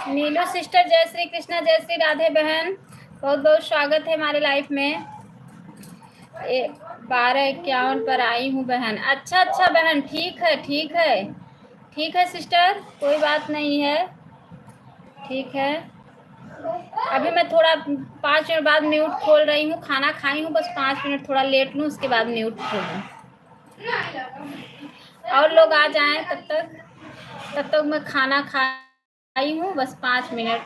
नीलू sister, जय श्री कृष्णा, जय श्री राधे बहन, बहुत बहुत स्वागत है हमारे लाइफ में। 12:51 पर आई हूँ बहन। अच्छा बहन, ठीक है ठीक है ठीक है सिस्टर, कोई बात नहीं है, ठीक है। अभी मैं थोड़ा 5 मिनट बाद म्यूट खोल रही हूँ, खाना खाई हूँ, बस 5 मिनट थोड़ा लेट लूँ, उसके बाद म्यूट खोलूँ। और लोग आ जाएं तब तक मैं खाना खाई हूँ, बस 5 मिनट।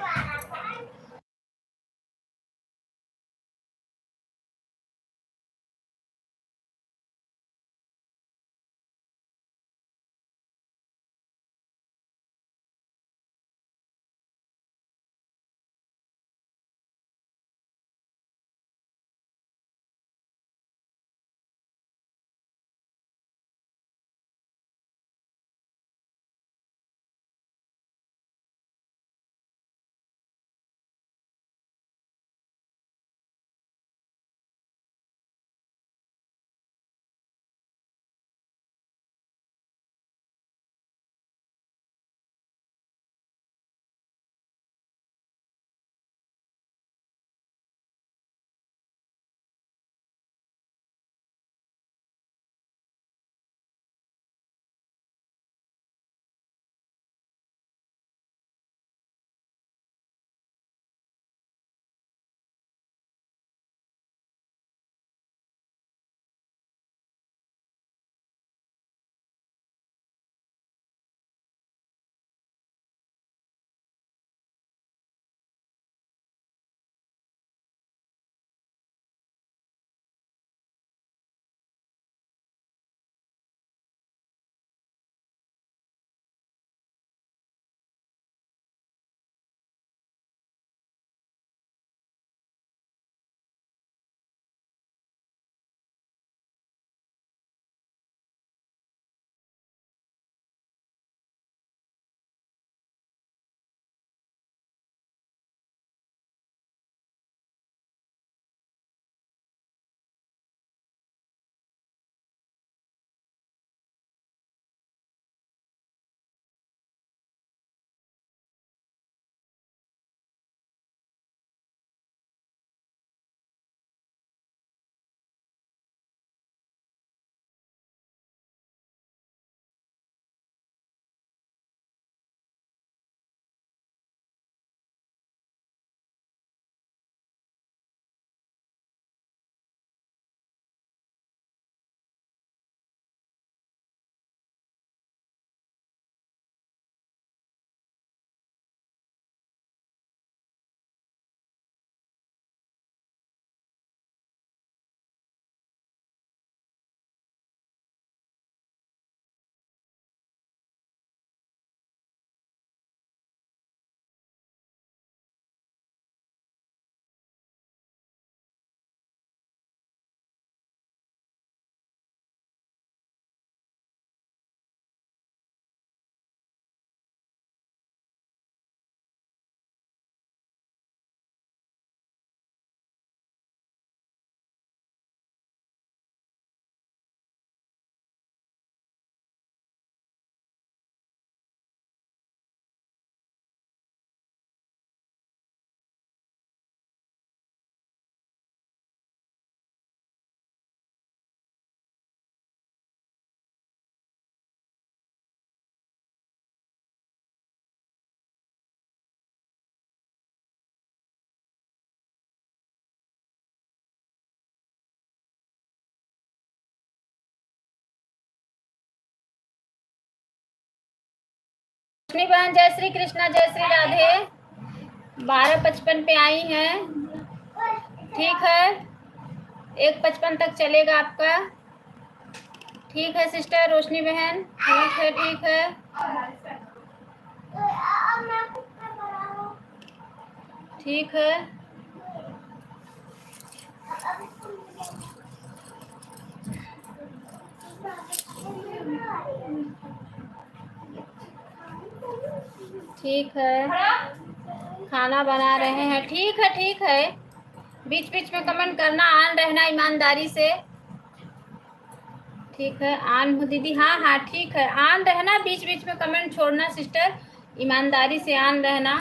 रोशनी बहन, जय श्री कृष्णा, जय श्री राधे, 12:55 पे आई हैं, ठीक है। 1:55 तक चलेगा आपका, ठीक है सिस्टर रोशनी बहन, ठीक है ठीक है ठीक है। ठीक है, खाना बना रहे हैं, ठीक है ठीक है। बीच बीच में कमेंट करना, ऑन रहना ईमानदारी से, ठीक है। ऑन हूँ दीदी, हाँ हाँ ठीक है, ऑन रहना, बीच बीच में कमेंट छोड़ना सिस्टर, ईमानदारी से ऑन रहना।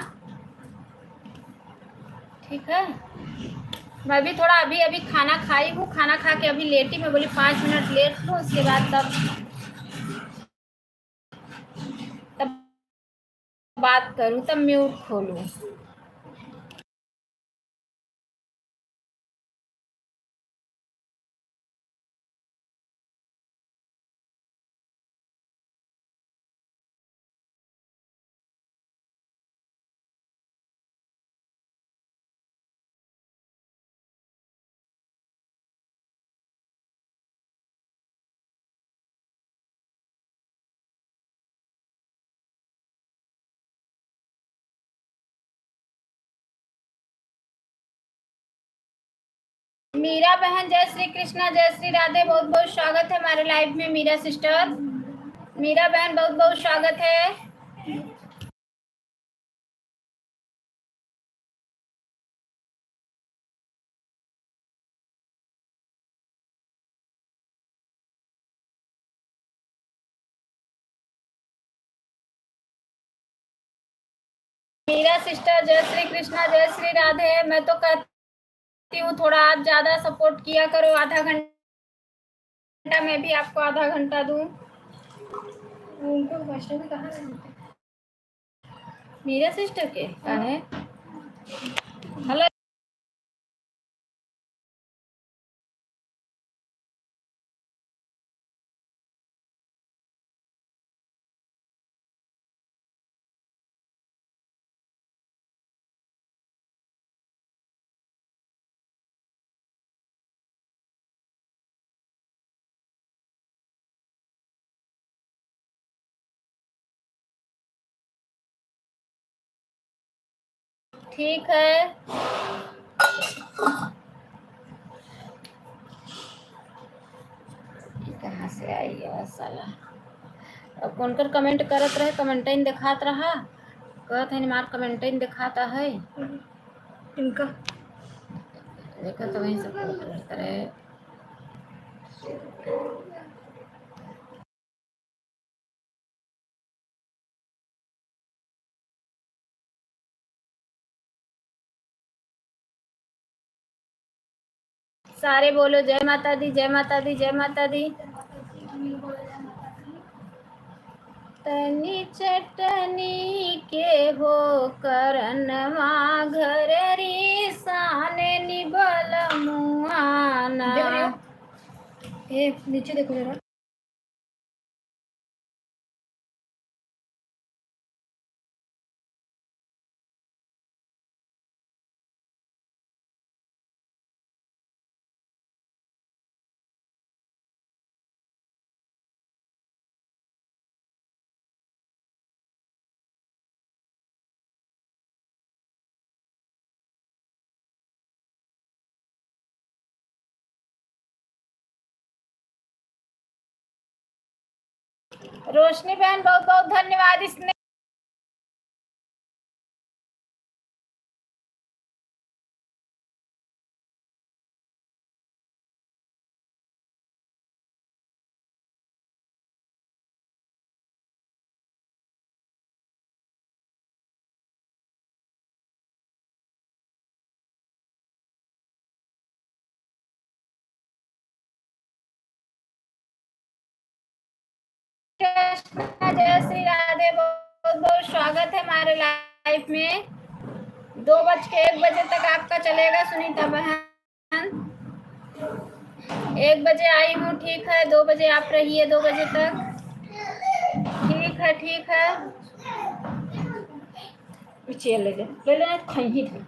ठीक है। मैं भी थोड़ा अभी अभी खाना खाई हूँ, खाना खा के अभी लेटी, मैं बोली 5 मिनट लेट लूँ, उसके बाद तब बात करूँ, तब म्यूट खोलूँ। मीरा बहन, जय श्री कृष्णा, जय श्री राधे, बहुत बहुत स्वागत है हमारे लाइव में। मीरा सिस्टर, मीरा बहन, बहुत बहुत स्वागत है। मीरा सिस्टर, जय श्री कृष्णा, जय श्री राधे। मैं तो कहती हूँ थोड़ा आप ज्यादा सपोर्ट किया करो, आधा घंटा मैं भी आपको आधा घंटा दूँ। उनको क्वेश्चन कहाँ से मीरा सिस्टर के का है? हेलो, ठीक है। कहाँ से आई है साला? अब कौन कर कमेंट करत रहे, कमेंटेन दिखात रहा, कहत है मार कमेंटेन दिखाता है इनका, देखा तो वहीं से करते रहे। सारे बोलो जय माता दी, जय माता दी, जय माता दी। तनी चटनी के हो करनवा घर री साने निबल मुआना। ए नीचे देखो जरा। रोशनी बहन, बहुत बहुत धन्यवाद इसने जय श्री राधे, बहुत बहुत स्वागत है हमारे लाइफ में। 2:01 तक आपका चलेगा सुनीता बहन। 1 बजे आई हूँ, ठीक है। 2 बजे आप रहिए, 2 बजे तक। ठीक है, ठीक है। चले जा पहले खही थे।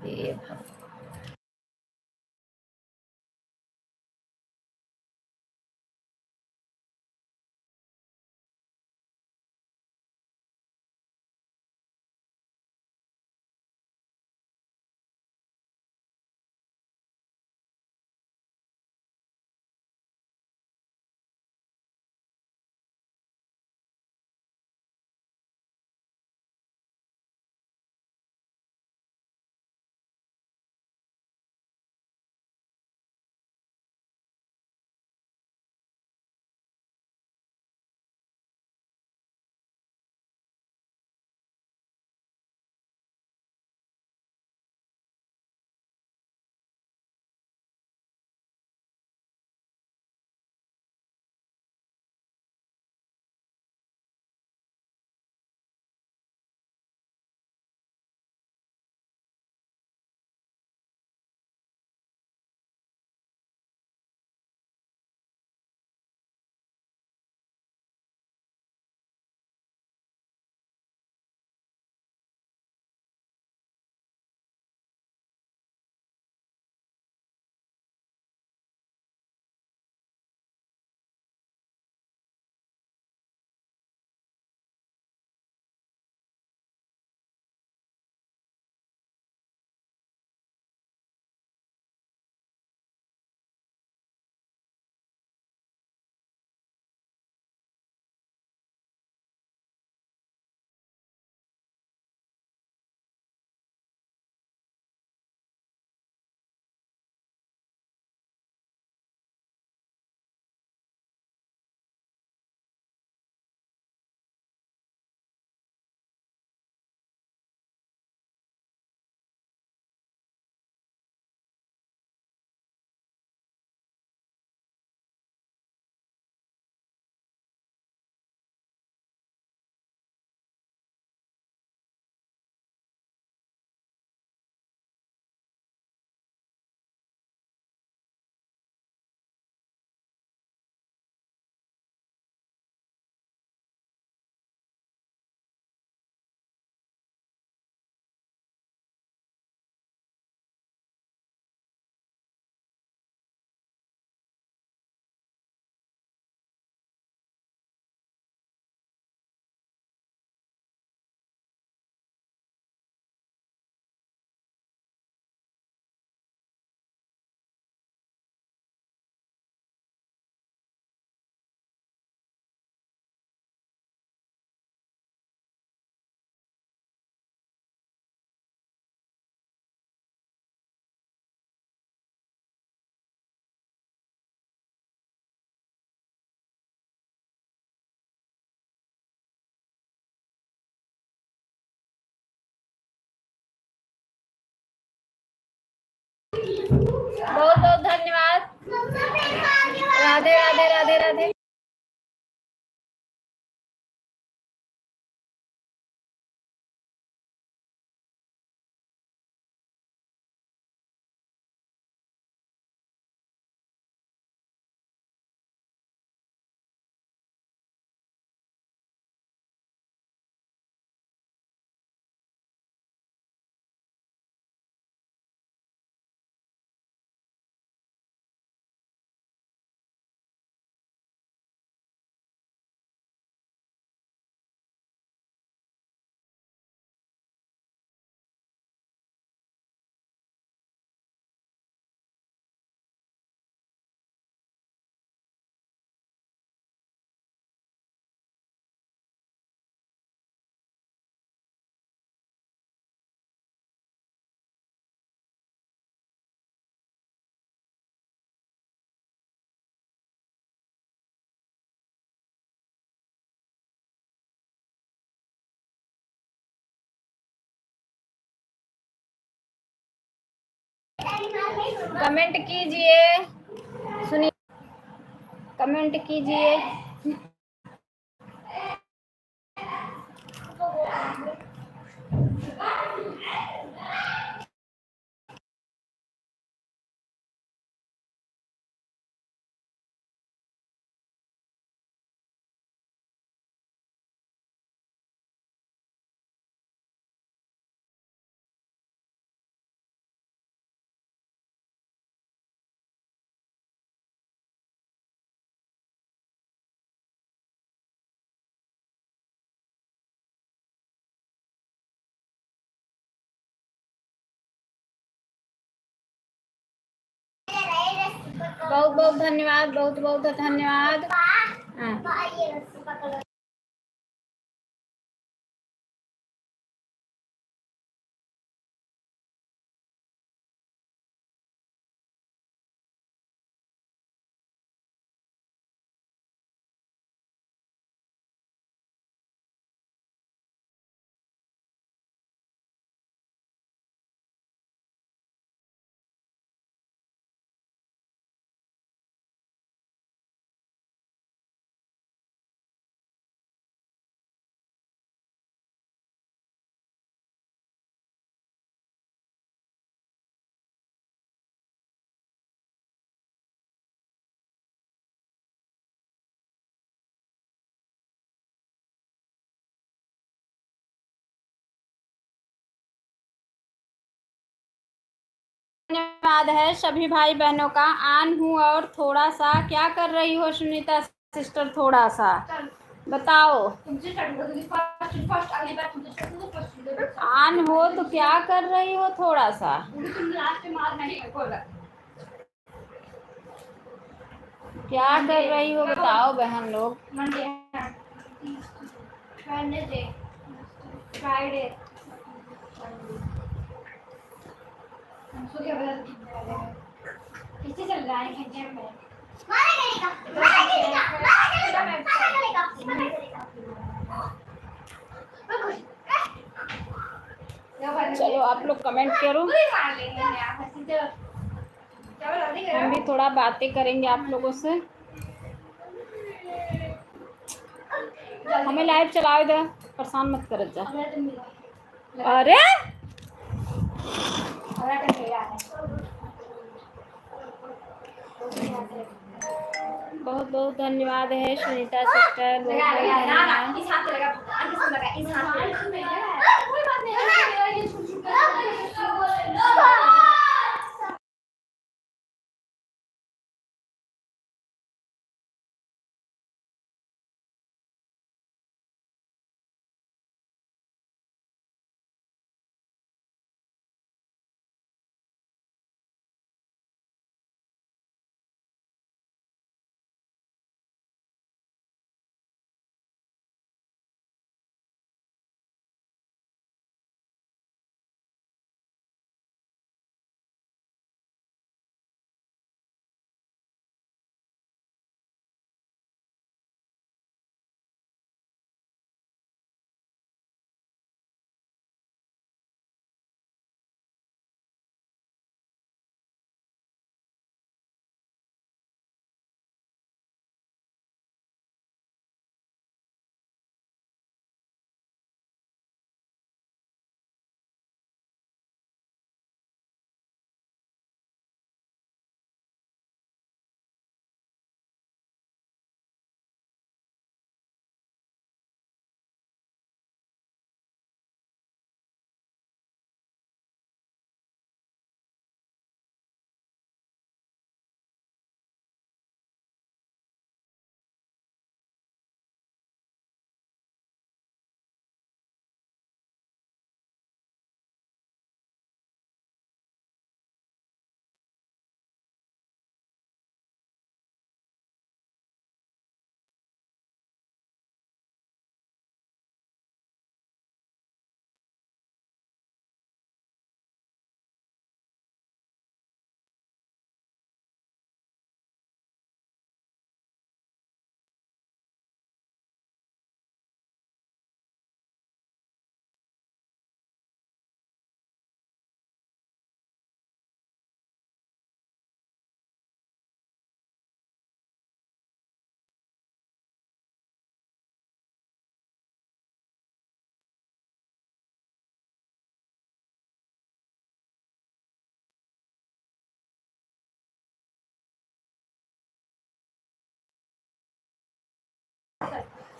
ये बहुत बहुत धन्यवाद। राधे राधे राधे राधे। कमेंट कीजिए, सुनिए, कमेंट कीजिए। बहुत बहुत धन्यवाद, बहुत बहुत धन्यवाद। धन्यवाद है सभी भाई बहनों का। आन हूँ और थोड़ा सा क्या कर रही हो सुनीता सिस्टर? थोड़ा सा बताओ। आन हो तो क्या कर रही हो? थोड़ा सा क्या कर रही हो बताओ बहन लोग। फ्राइडे किससे चल रहा है जिम में? चलो आप लोग कमेंट करो, हम भी थोड़ा बातें करेंगे आप लोगों से। हमें लाइव चलाओ, इधर परेशान मत कर जा। अरे बहुत बहुत धन्यवाद है सुनीता सिस्टर, बहुत बहुत धन्यवाद।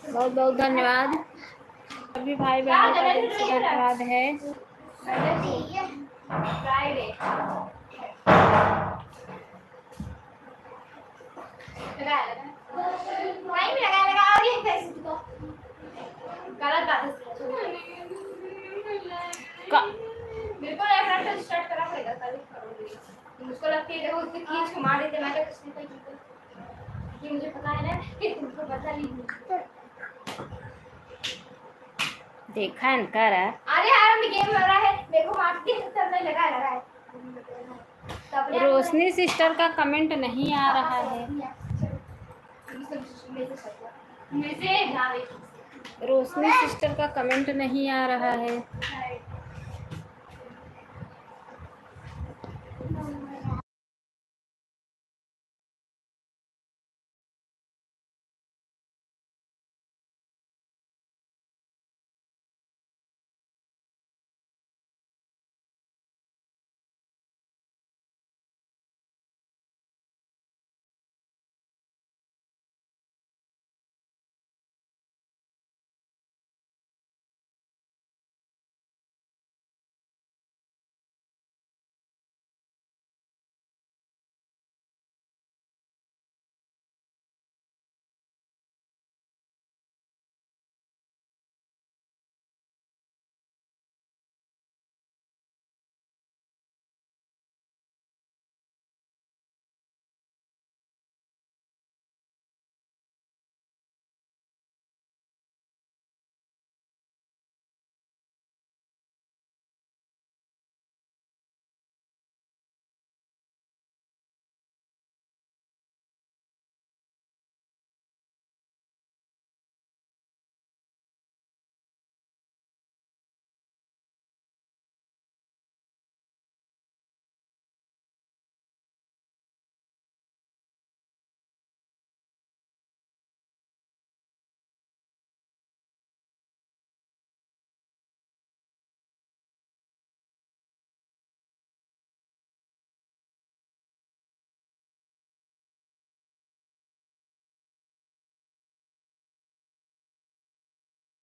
बहुत बहुत धन्यवाद। सभी भाई बहनों का दिल से धन्यवाद है। मेरे को रेफरेंस स्टार्ट करना पड़ेगा कल करूंगी। मुझको लगती है उससे खींच मार देते मैं तो किसी को ये मुझे पता है ना कि तुमको पता नहीं। देखा इनका रहा। अरे यार मैं गेम लग रहा है मेरे को मार के करने लगा है। रोशनी सिस्टर का कमेंट नहीं आ रहा है। रोशनी सिस्टर का कमेंट नहीं आ रहा है।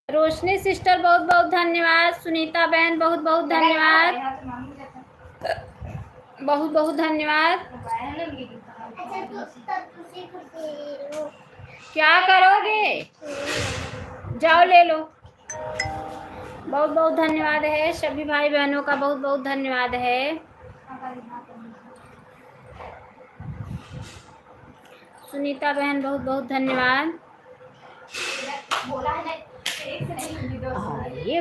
रोशनी सिस्टर बहुत बहुत धन्यवाद। सुनीता बहन बहुत बहुत धन्यवाद। बहुत बहुत धन्यवाद। क्या करोगे? जाओ ले लो। बहुत बहुत धन्यवाद है। सभी भाई बहनों का बहुत बहुत धन्यवाद है। सुनीता बहन बहुत बहुत धन्यवाद। ये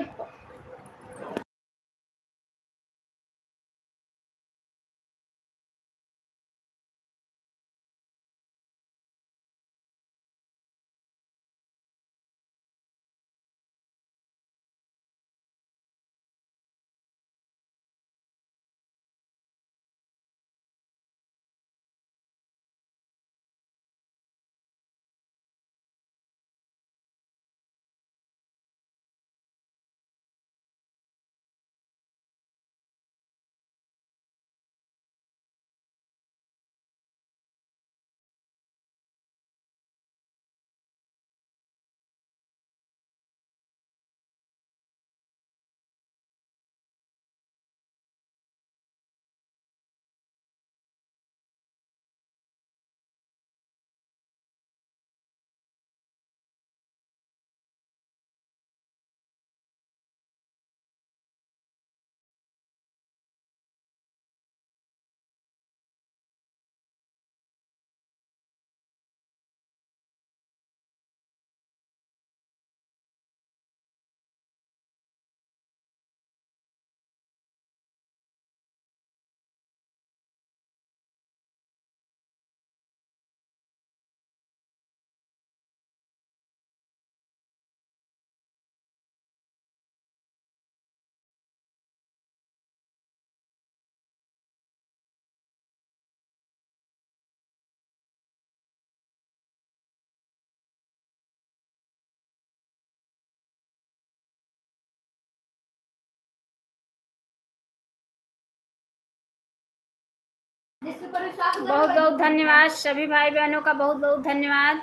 बहुत बहुत धन्यवाद। सभी भाई बहनों का बहुत बहुत धन्यवाद।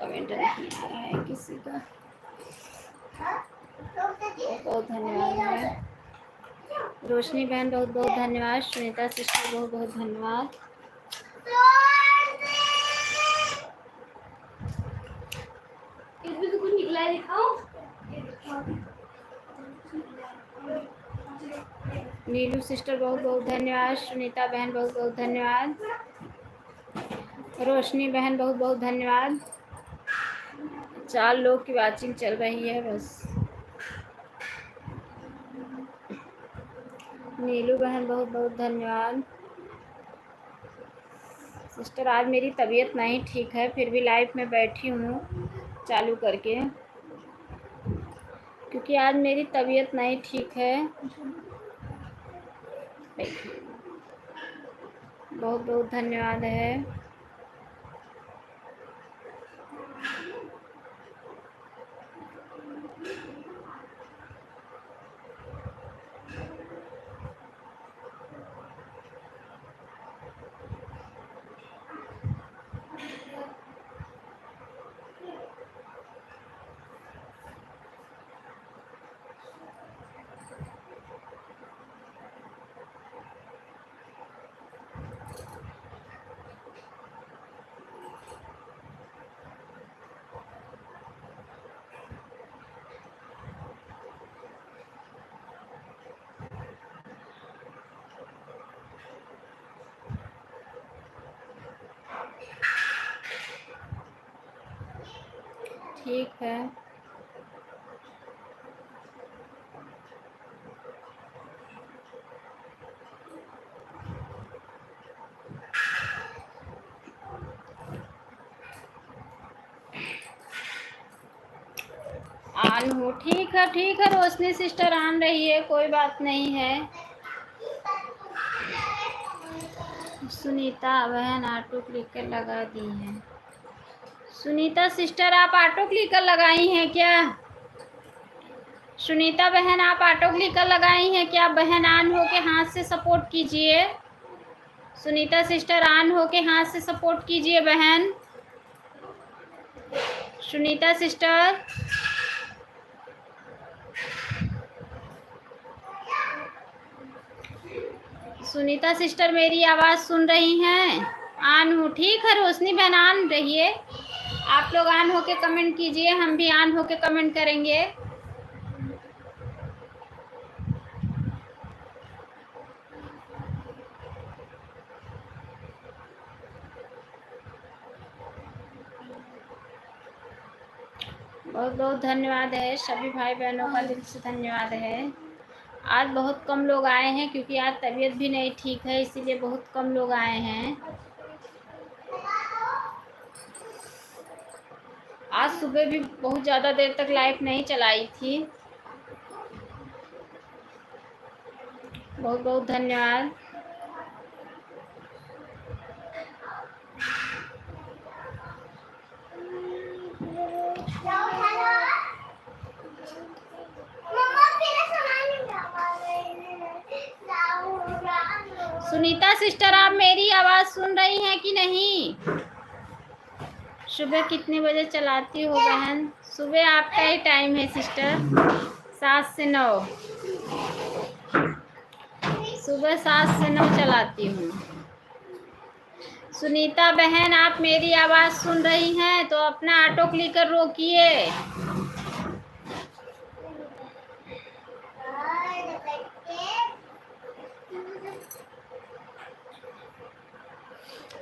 कमेंट नहीं आ रहा है किसी का। बहुत बहुत धन्यवाद है। रोशनी बहन बहुत बहुत धन्यवाद। सुनीता सिस्टर बहुत बहुत धन्यवाद। इसमें तो कुछ निकला है, दिखाओ। नीलू सिस्टर बहुत बहुत धन्यवाद। सुनीता बहन बहुत बहुत धन्यवाद। रोशनी बहन बहुत बहुत धन्यवाद। 4 लोग की वाचिंग चल रही है बस। नीलू बहन बहुत बहुत धन्यवाद। सिस्टर आज मेरी तबीयत नहीं ठीक है, फिर भी लाइव में बैठी हूँ चालू करके, क्योंकि आज मेरी तबीयत नहीं ठीक है। बहुत बहुत धन्यवाद है। ठीक है, ऑन हो। ठीक है ठीक है, रोशनी सिस्टर आन रही है, कोई बात नहीं है। सुनीता बहन ऑटो क्लिकर लगा दी है। सुनीता सिस्टर आप ऑटो क्लिकर लगाई हैं क्या? सुनीता बहन आप ऑटो क्लिकर लगाई हैं क्या? बहन ऑन हो के हाथ से सपोर्ट कीजिए। सुनीता सिस्टर ऑन हो के हाथ से सपोर्ट कीजिए बहन। सुनीता सिस्टर सुनीता सिस्टर मेरी आवाज़ सुन रही हैं? ऑन हो। ठीक है रोशनी बहन ऑन रहिए, आप लोग ऑन होके कमेंट कीजिए, हम भी ऑन होके कमेंट करेंगे। बहुत बहुत धन्यवाद है, सभी भाई बहनों का दिल से धन्यवाद है। आज बहुत कम लोग आए हैं क्योंकि आज तबीयत भी नहीं ठीक है, इसीलिए बहुत कम लोग आए हैं। आज सुबह भी बहुत ज़्यादा देर तक लाइव नहीं चलाई थी। बहुत बहुत धन्यवाद। सुनीता सिस्टर आप मेरी आवाज़ सुन रही हैं कि नहीं? सुबह कितने बजे चलाती हो बहन? सुबह आपका ही टाइम है सिस्टर, 7 से 9। सुबह 7 से 9 चलाती हूँ। सुनीता बहन आप मेरी आवाज़ सुन रही हैं तो अपना ऑटो क्लिकर रोकिए।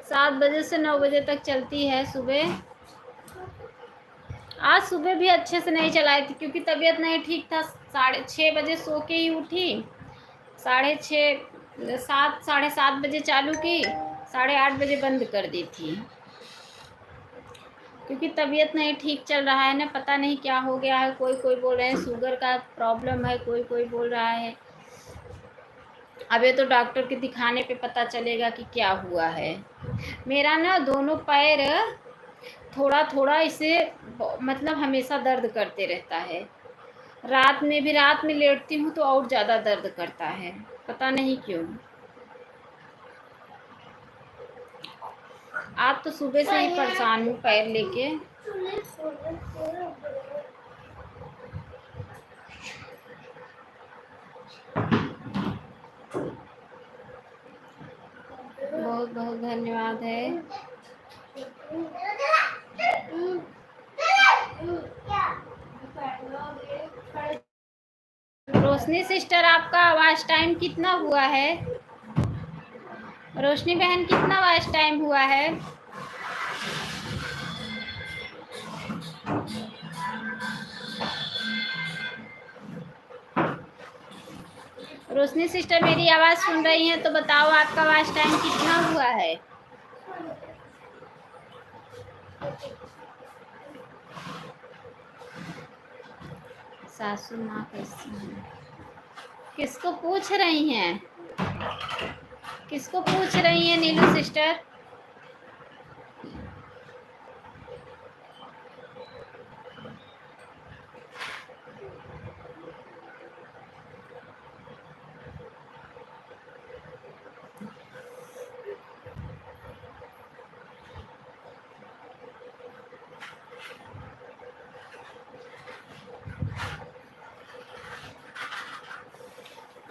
सात बजे से 9 बजे तक चलती है सुबह। आज सुबह भी अच्छे से नहीं चलाई थी क्योंकि तबीयत नहीं ठीक था। 6:30 बजे सो के ही उठी, 7:30 बजे चालू की, 8:30 बजे बंद कर दी थी क्योंकि तबीयत नहीं ठीक चल रहा है ना, पता नहीं क्या हो गया है। कोई कोई बोल रहे हैं शुगर का प्रॉब्लम है, कोई कोई बोल रहा है। अब ये तो डॉक्टर के दिखाने पे पता चलेगा कि क्या हुआ है। मेरा ना दोनों पैर थोड़ा थोड़ा इसे मतलब हमेशा दर्द करते रहता है। रात में लेटती हूँ तो और ज़्यादा दर्द करता है, पता नहीं क्यों। आप तो सुबह से ही परेशान हूँ पैर लेके। बहुत बहुत धन्यवाद है। रोशनी सिस्टर, आपका आवाज टाइम कितना हुआ है? रोशनी बहन, कितना आवाज टाइम हुआ है? रोशनी सिस्टर, मेरी आवाज सुन रही हैं तो बताओ आपका आवाज टाइम कितना हुआ है? सासू माँ कैसी हैं? किसको पूछ रही हैं? किसको पूछ रही हैं नीलू सिस्टर?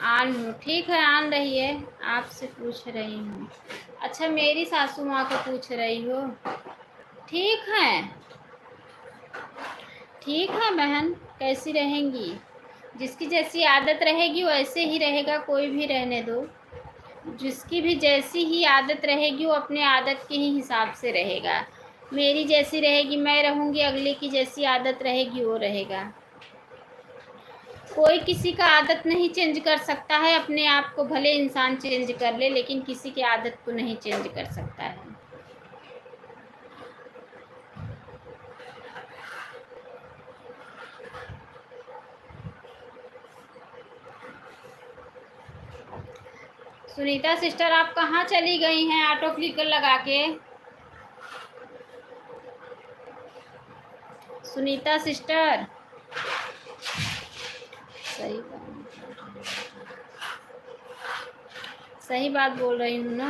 आन हूँ, ठीक है, आन रही है। आपसे पूछ रही हूँ। अच्छा, मेरी सासू माँ को पूछ रही हो? ठीक है, ठीक है बहन, कैसी रहेंगी? जिसकी जैसी आदत रहेगी वैसे ही रहेगा, कोई भी रहने दो। जिसकी भी जैसी ही आदत रहेगी वो अपने आदत के ही हिसाब से रहेगा। मेरी जैसी रहेगी मैं रहूँगी, अगले की जैसी आदत रहेगी वो रहेगा। कोई किसी का आदत नहीं चेंज कर सकता है। अपने आप को भले इंसान चेंज कर ले, लेकिन किसी की आदत को नहीं चेंज कर सकता है। सुनीता सिस्टर, आप कहाँ चली गई हैं ऑटो क्लिकर लगा के? सुनीता सिस्टर, सही बात बोल रही हूँ ना?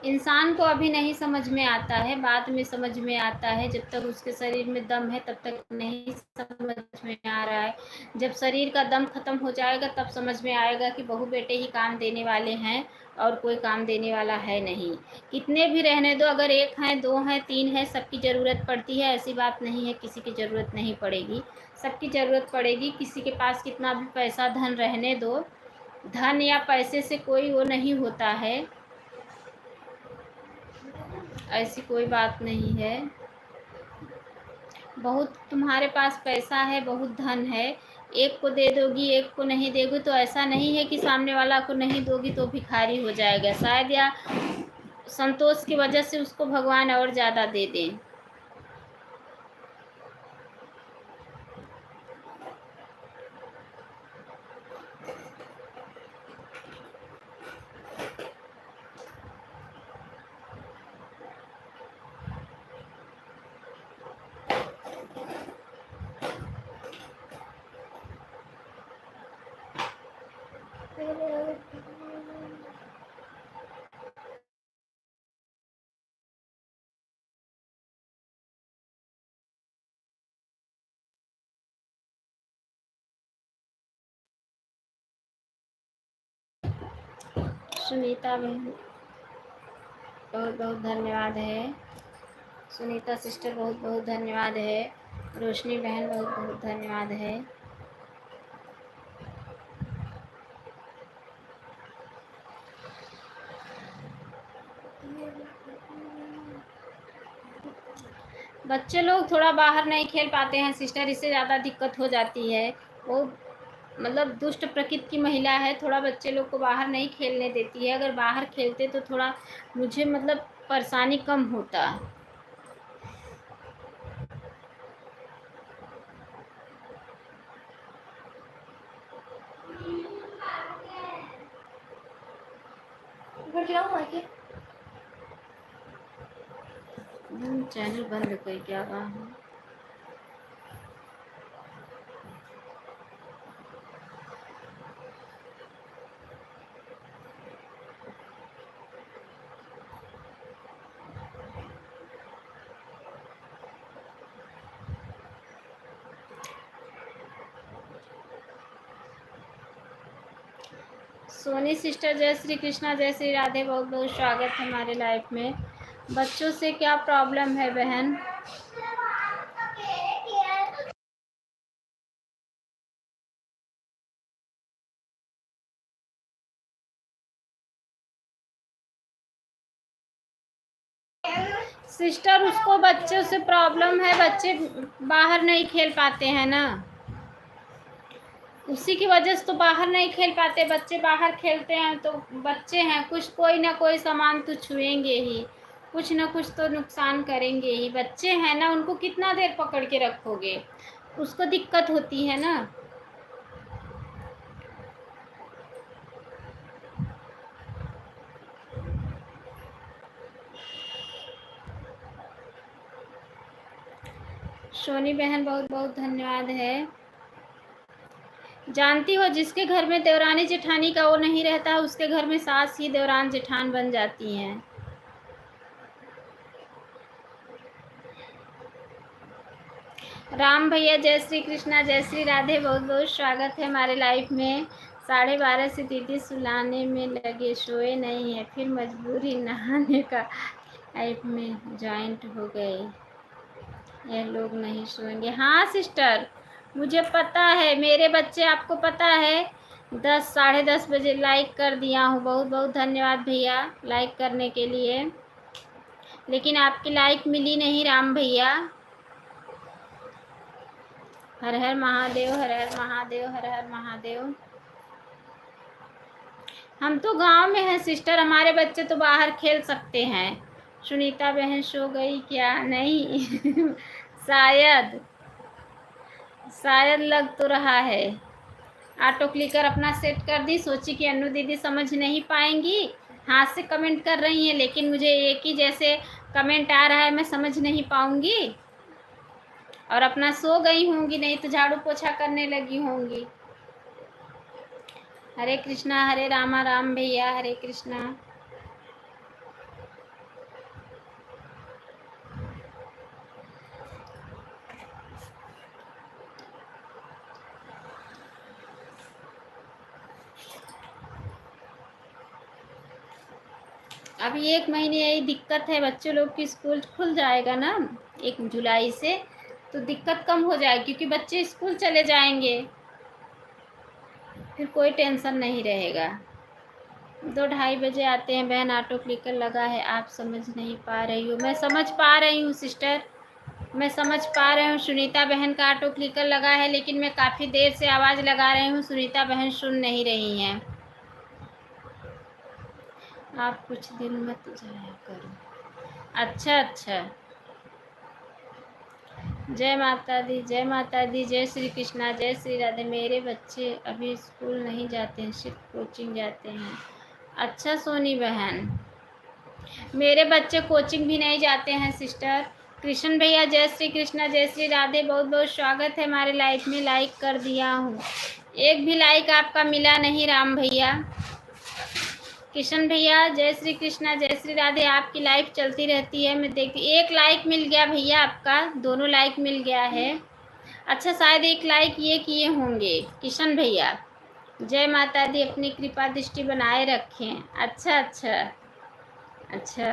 इंसान को अभी नहीं समझ में आता है, बाद में समझ में आता है। जब तक उसके शरीर में दम है तब तक नहीं समझ में आ रहा है। जब शरीर का दम खत्म हो जाएगा तब समझ में आएगा कि बहू बेटे ही काम देने वाले हैं और कोई काम देने वाला है नहीं। कितने भी रहने दो, अगर एक हैं, दो हैं, तीन है, सबकी ज़रूरत पड़ती है। ऐसी बात नहीं है किसी की ज़रूरत नहीं पड़ेगी, सबकी ज़रूरत पड़ेगी। किसी के पास कितना भी पैसा धन रहने दो, धन या पैसे से कोई वो नहीं होता है, ऐसी कोई बात नहीं है। बहुत तुम्हारे पास पैसा है, बहुत धन है, एक को दे दोगी एक को नहीं देगी तो ऐसा नहीं है कि सामने वाला को नहीं दोगी तो भिखारी हो जाएगा। शायद या संतोष की वजह से उसको भगवान और ज़्यादा दे दें। सुनीता बहन, बहुत बहुत धन्यवाद है। सुनीता सिस्टर, बहुत बहुत धन्यवाद है। रोशनी बहन, बहुत बहुत धन्यवाद है। बच्चे लोग थोड़ा बाहर नहीं खेल पाते हैं सिस्टर, इससे ज़्यादा दिक्कत हो जाती है। वो मतलब दुष्ट प्रकृति की महिला है, थोड़ा बच्चे लोग को बाहर नहीं खेलने देती है। अगर बाहर खेलते तो थोड़ा मुझे मतलब परेशानी कम होता। चैनल बंद कर क्या रहा हूँ। सोनी सिस्टर, जय श्री कृष्णा, जय श्री राधे, बहुत बहुत स्वागत है हमारे लाइफ में। बच्चों से क्या प्रॉब्लम है बहन? सिस्टर, उसको बच्चों से प्रॉब्लम है, बच्चे बाहर नहीं खेल पाते हैं ना, उसी की वजह से तो बाहर नहीं खेल पाते। बच्चे बाहर खेलते हैं तो बच्चे हैं, कुछ कोई ना कोई सामान तो छुएंगे ही, कुछ ना कुछ तो नुकसान करेंगे ही। बच्चे हैं ना, उनको कितना देर पकड़ के रखोगे, उसको दिक्कत होती है ना। सोनी बहन, बहुत बहुत धन्यवाद है। जानती हो, जिसके घर में देवरानी जेठानी का वो नहीं रहता, उसके घर में सास ही देवरान जेठान बन जाती हैं। राम भैया, जय श्री कृष्णा, जय श्री राधे, बहुत बहुत स्वागत है हमारे लाइफ में। 12:30 से दीदी सुलाने में लगे, सोए नहीं है, फिर मजबूरी नहाने का लाइफ में जॉइंट हो गए। ये लोग नहीं सोएंगे। हाँ सिस्टर, मुझे पता है, मेरे बच्चे, आपको पता है, 10 साढ़े 10 बजे लाइक कर दिया हूँ। बहुत बहुत धन्यवाद भैया लाइक करने के लिए, लेकिन आपकी लाइक मिली नहीं राम भैया। हर हर महादेव, हर हर महादेव, हर हर महादेव। हम तो गांव में हैं सिस्टर, हमारे बच्चे तो बाहर खेल सकते हैं। सुनीता बहन सो गई क्या? नहीं शायद शायद लग तो रहा है। ऑटो क्लिकर अपना सेट कर दी, सोची कि अन्नू दीदी समझ नहीं पाएंगी, हाथ से कमेंट कर रही हैं, लेकिन मुझे एक ही जैसे कमेंट आ रहा है, मैं समझ नहीं पाऊंगी और अपना सो गई होंगी, नहीं तो झाड़ू पोछा करने लगी होंगी। हरे कृष्णा, हरे रामा, राम भैया, हरे कृष्णा। अभी 1 महीने यही दिक्कत है, बच्चों लोग की स्कूल खुल जाएगा ना 1 जुलाई से, तो दिक्कत कम हो जाएगी, क्योंकि बच्चे स्कूल चले जाएंगे, फिर कोई टेंशन नहीं रहेगा। 2-2:30 बजे आते हैं बहन, ऑटो क्लिकर लगा है, आप समझ नहीं पा रही हो। मैं समझ पा रही हूँ सिस्टर, मैं समझ पा रही हूँ। सुनीता बहन का ऑटो क्लिकर लगा है, लेकिन मैं काफ़ी देर से आवाज़ लगा रही हूँ, सुनीता बहन सुन नहीं रही हैं। आप कुछ दिन मत जाया करो। अच्छा अच्छा, जय माता दी, जय माता दी, जय श्री कृष्णा, जय श्री राधे। मेरे बच्चे अभी स्कूल नहीं जाते हैं, सिर्फ कोचिंग जाते हैं। अच्छा सोनी बहन, मेरे बच्चे कोचिंग भी नहीं जाते हैं सिस्टर। कृष्ण भैया, जय श्री कृष्णा, जय श्री राधे, बहुत बहुत स्वागत है हमारे लाइफ में। लाइक कर दिया हूँ, एक भी लाइक आपका मिला नहीं राम भैया। किशन भैया, जय श्री कृष्णा, जय श्री राधे। आपकी लाइफ चलती रहती है, मैं देखती। एक लाइक मिल गया भैया आपका, दोनों लाइक मिल गया है। अच्छा, शायद एक लाइक ये किए होंगे किशन भैया। जय माता दी, अपनी कृपा दृष्टि बनाए रखें। अच्छा अच्छा अच्छा,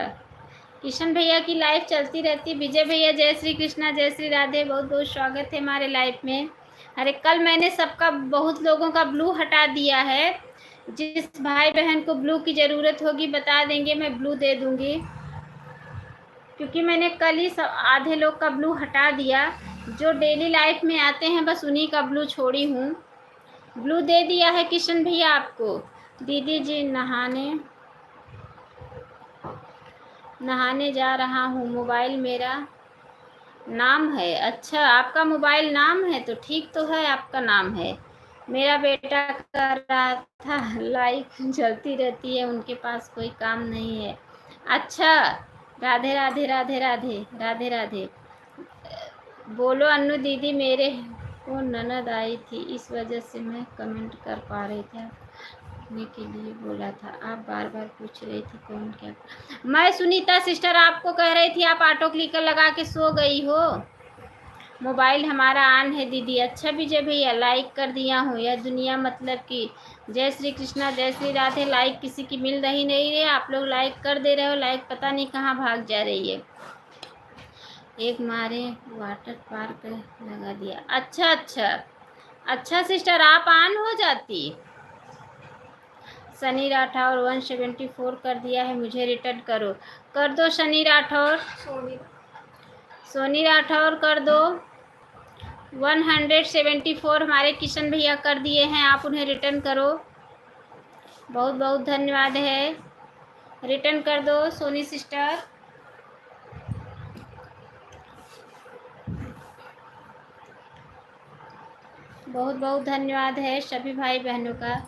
किशन भैया की लाइफ चलती रहती। विजय भैया, जय श्री कृष्णा, जय श्री राधे, बहुत बहुत स्वागत है हमारे लाइफ में। अरे कल मैंने सबका, बहुत लोगों का ब्लू हटा दिया है। जिस भाई बहन को ब्लू की ज़रूरत होगी बता देंगे, मैं ब्लू दे दूंगी, क्योंकि मैंने कल ही सब आधे लोग का ब्लू हटा दिया। जो डेली लाइफ में आते हैं बस उन्हीं का ब्लू छोड़ी हूँ। ब्लू दे दिया है किशन भैया आपको। दीदी जी, नहाने जा रहा हूँ, मोबाइल मेरा नाम है। अच्छा, आपका मोबाइल नाम है तो ठीक तो है, आपका नाम है। मेरा बेटा कर रहा था, लाइफ चलती रहती है, उनके पास कोई काम नहीं है। अच्छा, राधे राधे राधे राधे राधे राधे। बोलो अन्नू दीदी, मेरे को ननद आई थी, इस वजह से मैं कमेंट कर पा रही थी, आपने के लिए बोला था, आप बार बार पूछ रही थी कौन क्या। मैं सुनीता सिस्टर आपको कह रही थी, आप ऑटो क्लिकर लगा के सो गई हो। मोबाइल हमारा ऑन है दीदी। अच्छा विजय भैया, लाइक कर दिया हूँ। यह दुनिया मतलब कि जय श्री कृष्णा, जय श्री राधे। लाइक किसी की मिल रही नहीं है, आप लोग लाइक कर दे रहे हो, लाइक पता नहीं कहाँ भाग जा रही है। एक मारे वाटर पार्क लगा दिया। अच्छा अच्छा अच्छा सिस्टर, आप ऑन हो जाती। सनी राठौर 174 कर दिया है, मुझे रिटर्न करो। कर दो सनी राठौर, सोनी राठौर कर दो। 174 हमारे किशन भैया कर दिए हैं, आप उन्हें रिटर्न करो। बहुत बहुत धन्यवाद है, रिटर्न कर दो सोनी सिस्टर। बहुत बहुत धन्यवाद है सभी भाई बहनों का।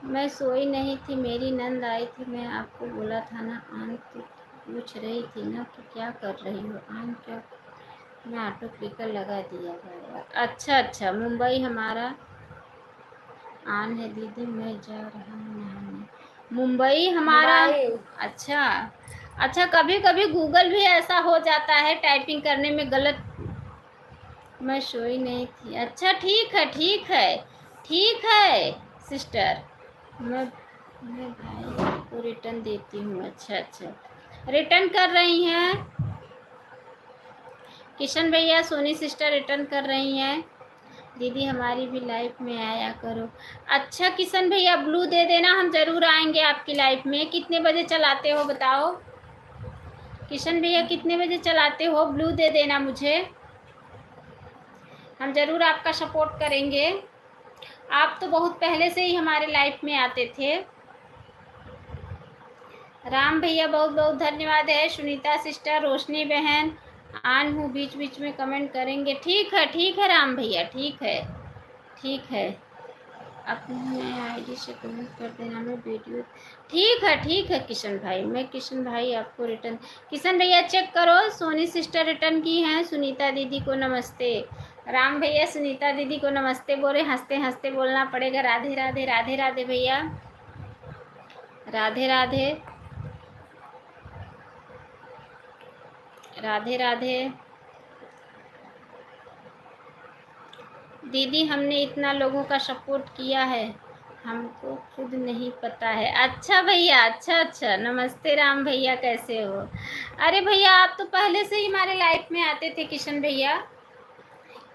मैं सोई नहीं थी, मेरी नंद आई थी, मैं आपको बोला था ना आन, तो पूछ रही थी ना कि क्या कर रही हो आन, क्या मैं ऑटो क्लिकर लगा दिया है। अच्छा अच्छा, मुंबई हमारा आन है दीदी, मैं जा रहा हूँ नहाने। मुंबई हमारा अच्छा अच्छा, कभी कभी गूगल भी ऐसा हो जाता है टाइपिंग करने में गलत। मैं सोई नहीं थी। अच्छा ठीक है ठीक है ठीक है सिस्टर, मैं भाई को रिटर्न देती हूँ। अच्छा अच्छा, रिटर्न कर रही हैं किशन भैया, सोनी सिस्टर रिटर्न कर रही हैं। दीदी हमारी भी लाइफ में आया करो। अच्छा किशन भैया, ब्लू दे देना, हम ज़रूर आएंगे आपकी लाइफ में। कितने बजे चलाते हो बताओ किशन भैया, कितने बजे चलाते हो? ब्लू दे देना मुझे, हम ज़रूर आपका सपोर्ट करेंगे। आप तो बहुत पहले से ही हमारे लाइफ में आते थे। राम भैया बहुत बहुत धन्यवाद है। सुनीता सिस्टर, रोशनी बहन, आन हूँ, बीच बीच में कमेंट करेंगे। ठीक है राम भैया, ठीक है अपने आईडी से कमेंट कर देना, मैं वीडियो। ठीक है किशन भाई, मैं किशन भाई आपको रिटर्न। किशन भैया चेक करो, सोनी सिस्टर रिटर्न की हैं। सुनीता दीदी को नमस्ते। राम भैया सुनीता दीदी को नमस्ते बोले, हंसते हंसते बोलना पड़ेगा। राधे राधे राधे राधे भैया, राधे राधे राधे राधे। दीदी हमने इतना लोगों का सपोर्ट किया है, हमको खुद नहीं पता है। अच्छा भैया, अच्छा नमस्ते राम भैया, कैसे हो? अरे भैया आप तो पहले से ही हमारे लाइफ में आते थे किशन भैया,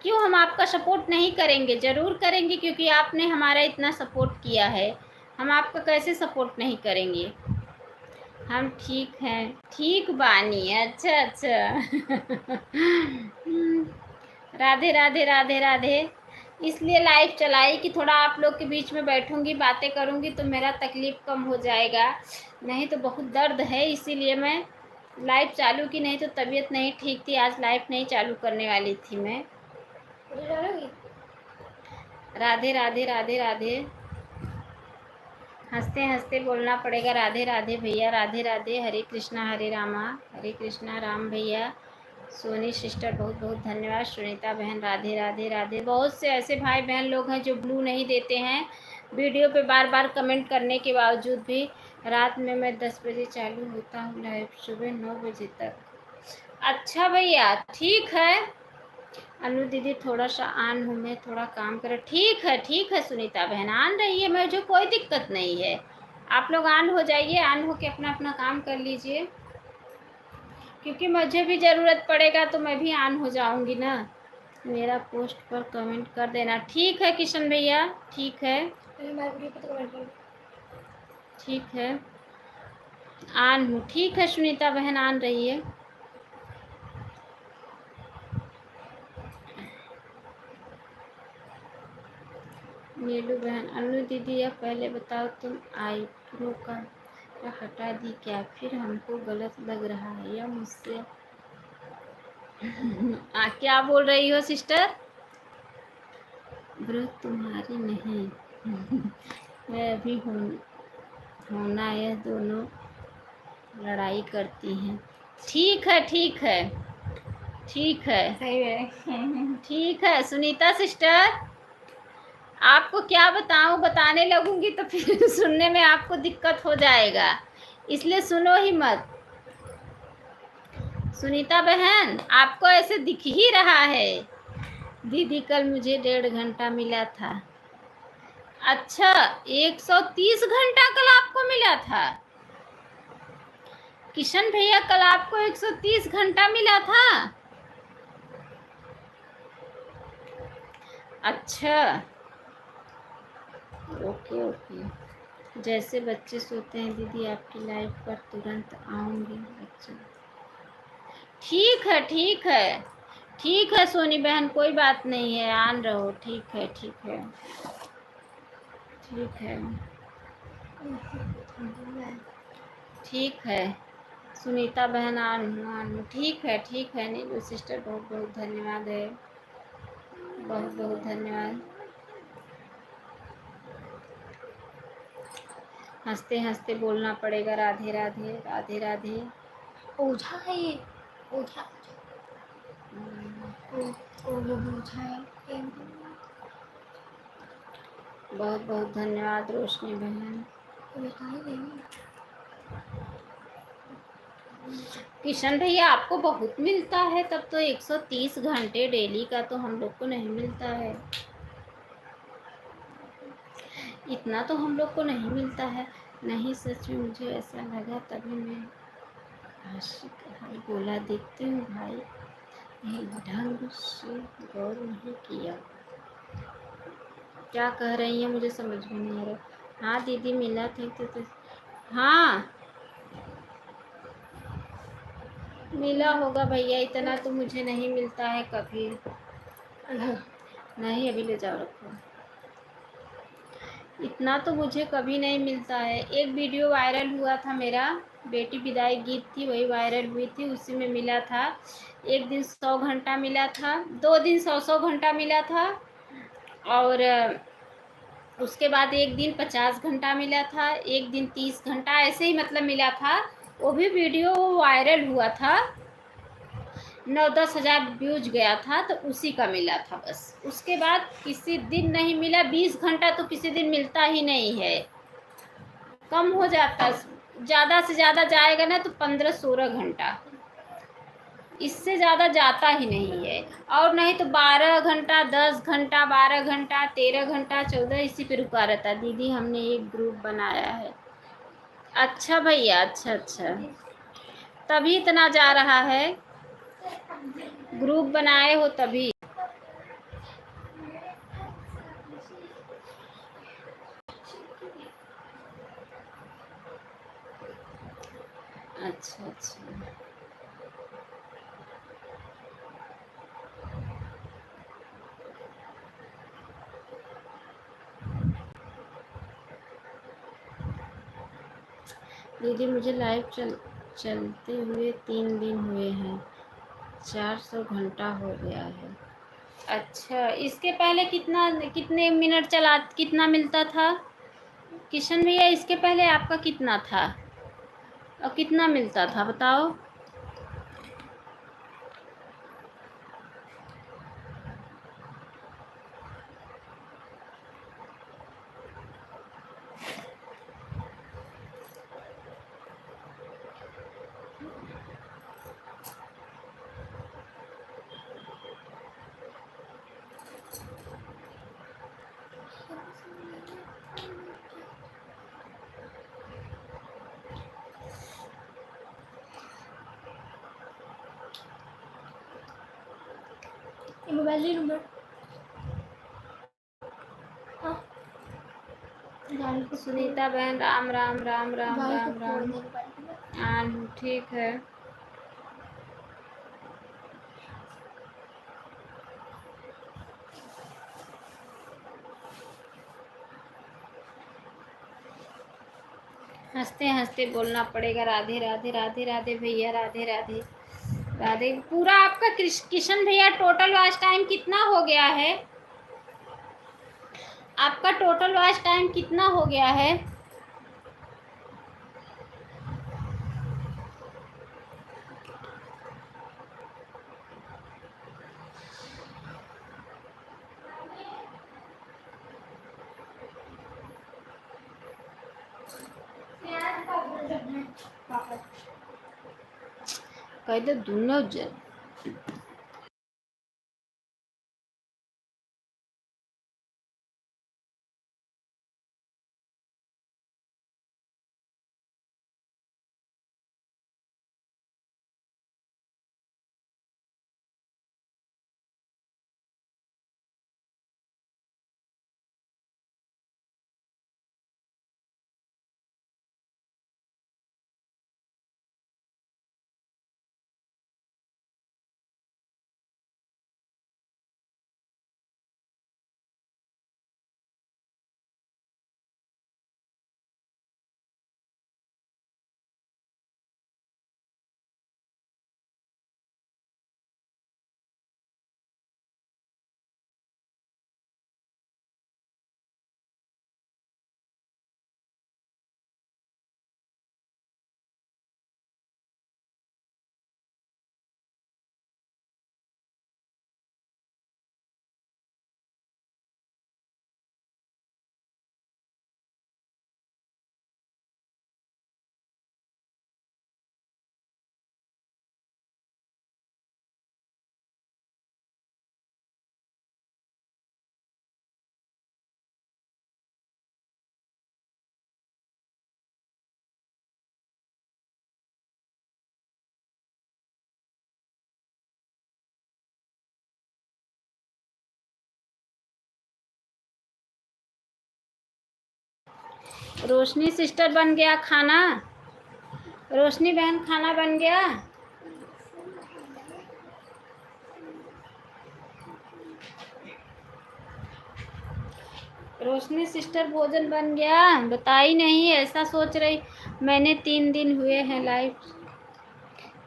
क्यों हम आपका सपोर्ट नहीं करेंगे? ज़रूर करेंगे, क्योंकि आपने हमारा इतना सपोर्ट किया है, हम आपका कैसे सपोर्ट नहीं करेंगे। हम ठीक हैं, ठीक बानी। अच्छा राधे राधे राधे राधे। इसलिए लाइव चलाई कि थोड़ा आप लोग के बीच में बैठूंगी, बातें करूंगी तो मेरा तकलीफ़ कम हो जाएगा, नहीं तो बहुत दर्द है। इसीलिए मैं लाइव चालू की, नहीं तो तबीयत नहीं ठीक थी, आज लाइव नहीं चालू करने वाली थी मैं। राधे राधे राधे राधे, हंसते हंसते बोलना पड़ेगा। राधे राधे भैया, राधे राधे। हरे कृष्णा हरे रामा, हरे कृष्णा। राम भैया, सोनी सिस्टर बहुत बहुत धन्यवाद। सुनीता बहन राधे राधे राधे। बहुत से ऐसे भाई बहन लोग हैं जो ब्लू नहीं देते हैं वीडियो पे बार बार कमेंट करने के बावजूद भी। रात में मैं 10 बजे चालू होता हूँ लाइव, सुबह 9 बजे तक। अच्छा भैया ठीक है। अनु दीदी थोड़ा सा ऑन हूँ मैं, थोड़ा काम कर। ठीक है सुनीता बहन, ऑन रही है, मुझे कोई दिक्कत नहीं है। आप लोग ऑन हो जाइए, ऑन होके अपना अपना काम कर लीजिए, क्योंकि मुझे भी ज़रूरत पड़ेगा तो मैं भी ऑन हो जाऊंगी ना। मेरा पोस्ट पर कमेंट कर देना। ठीक है किशन भैया, ठीक है ठीक है, ऑन हूँ। ठीक है सुनीता बहन, ऑन रही है। नीलू बहन, अनु दीदी अब पहले बताओ, तुम आईब्रो का हटा दी क्या? फिर हमको गलत लग रहा है या मुझसे? क्या बोल रही हो सिस्टर? ब्रो तुम्हारी नहीं मैं अभी होना, यह दोनों लड़ाई करती हैं। ठीक है ठीक है ठीक है, सही है ठीक है सुनीता सिस्टर, आपको क्या बताऊं, बताने लगूंगी तो फिर सुनने में आपको दिक्कत हो जाएगा, इसलिए सुनो ही मत। सुनीता बहन आपको ऐसे दिख ही रहा है दीदी कल मुझे 1.5 घंटा मिला था। अच्छा, 130 घंटा कल आपको मिला था? किशन भैया कल आपको 130 घंटा मिला था? अच्छा, ओके ओके। जैसे बच्चे सोते हैं दीदी आपकी लाइफ पर तुरंत आऊँगी। अच्छा, ठीक है ठीक है ठीक है सोनी बहन, कोई बात नहीं है, आन रहो। ठीक है ठीक है ठीक है ठीक है। सुनीता बहन आन, ठीक है नीलू सिस्टर, बहुत बहुत धन्यवाद है, बहुत बहुत धन्यवाद। हंसते हंसते बोलना पड़ेगा राधे राधे राधे राधे। ओझा है ये, ओझा ओझा है। बहुत बहुत धन्यवाद रोशनी बहन। किशन भैया आपको बहुत मिलता है, तब तो 130 घंटे डेली का तो हम लोग को नहीं मिलता है। इतना तो हम लोग को नहीं मिलता है। नहीं सच में मुझे ऐसा लगा, तभी मैं आशिक भाई बोला, देखते हूँ भाई एक ढंग से गौर नहीं किया। क्या कह रही हैं मुझे समझ में नहीं आ रहा। हाँ दीदी मिला थे तो हाँ मिला होगा भैया, इतना तो मुझे नहीं मिलता है कभी। नहीं अभी ले जाओ, रखो। इतना तो मुझे कभी नहीं मिलता है। एक वीडियो वायरल हुआ था मेरा, बेटी विदाई गीत थी, वही वायरल हुई थी, उसी में मिला था। एक दिन 100 घंटा मिला था, 2 दिन 100 घंटा मिला था, और उसके बाद एक दिन 50 घंटा मिला था, एक दिन 30 घंटा, ऐसे ही मतलब मिला था। वो भी वीडियो वायरल हुआ था, 9-10 हज़ार व्यूज गया था, तो उसी का मिला था बस। उसके बाद किसी दिन नहीं मिला। 20 घंटा तो किसी दिन मिलता ही नहीं है, कम हो जाता। ज़्यादा से ज़्यादा जाएगा ना तो 15-16 घंटा, इससे ज़्यादा जाता ही नहीं है। और नहीं तो 12 घंटा, 10 घंटा, 12 घंटा, 13 घंटा, 14, इसी पे रुका रहता। दीदी हमने एक ग्रुप बनाया है। अच्छा भैया, अच्छा अच्छा, तभी इतना जा रहा है। ग्रुप बनाए हो तभी। अच्छा अच्छा, दीदी मुझे लाइव चलते हुए 3 दिन हुए हैं, 400 घंटा हो गया है। अच्छा, इसके पहले कितने मिनट चला, कितना मिलता था किशन भैया? इसके पहले आपका कितना था और कितना मिलता था बताओ? मोबाइल ले लूँ। हाँ, सुनीता बहन राम राम राम राम राम राम। हाँ ठीक है। हंसते हंसते बोलना पड़ेगा राधे राधे राधे राधे भैया, राधे राधे राधे। पूरा आपका किशन भैया टोटल वॉच टाइम कितना हो गया है? आपका टोटल वॉच टाइम कितना हो गया है? कह दो दोनों रोशनी सिस्टर बन गया खाना? रोशनी बहन खाना बन गया? रोशनी सिस्टर भोजन बन गया? बताई नहीं, ऐसा सोच रही। मैंने 3 दिन हुए हैं लाइव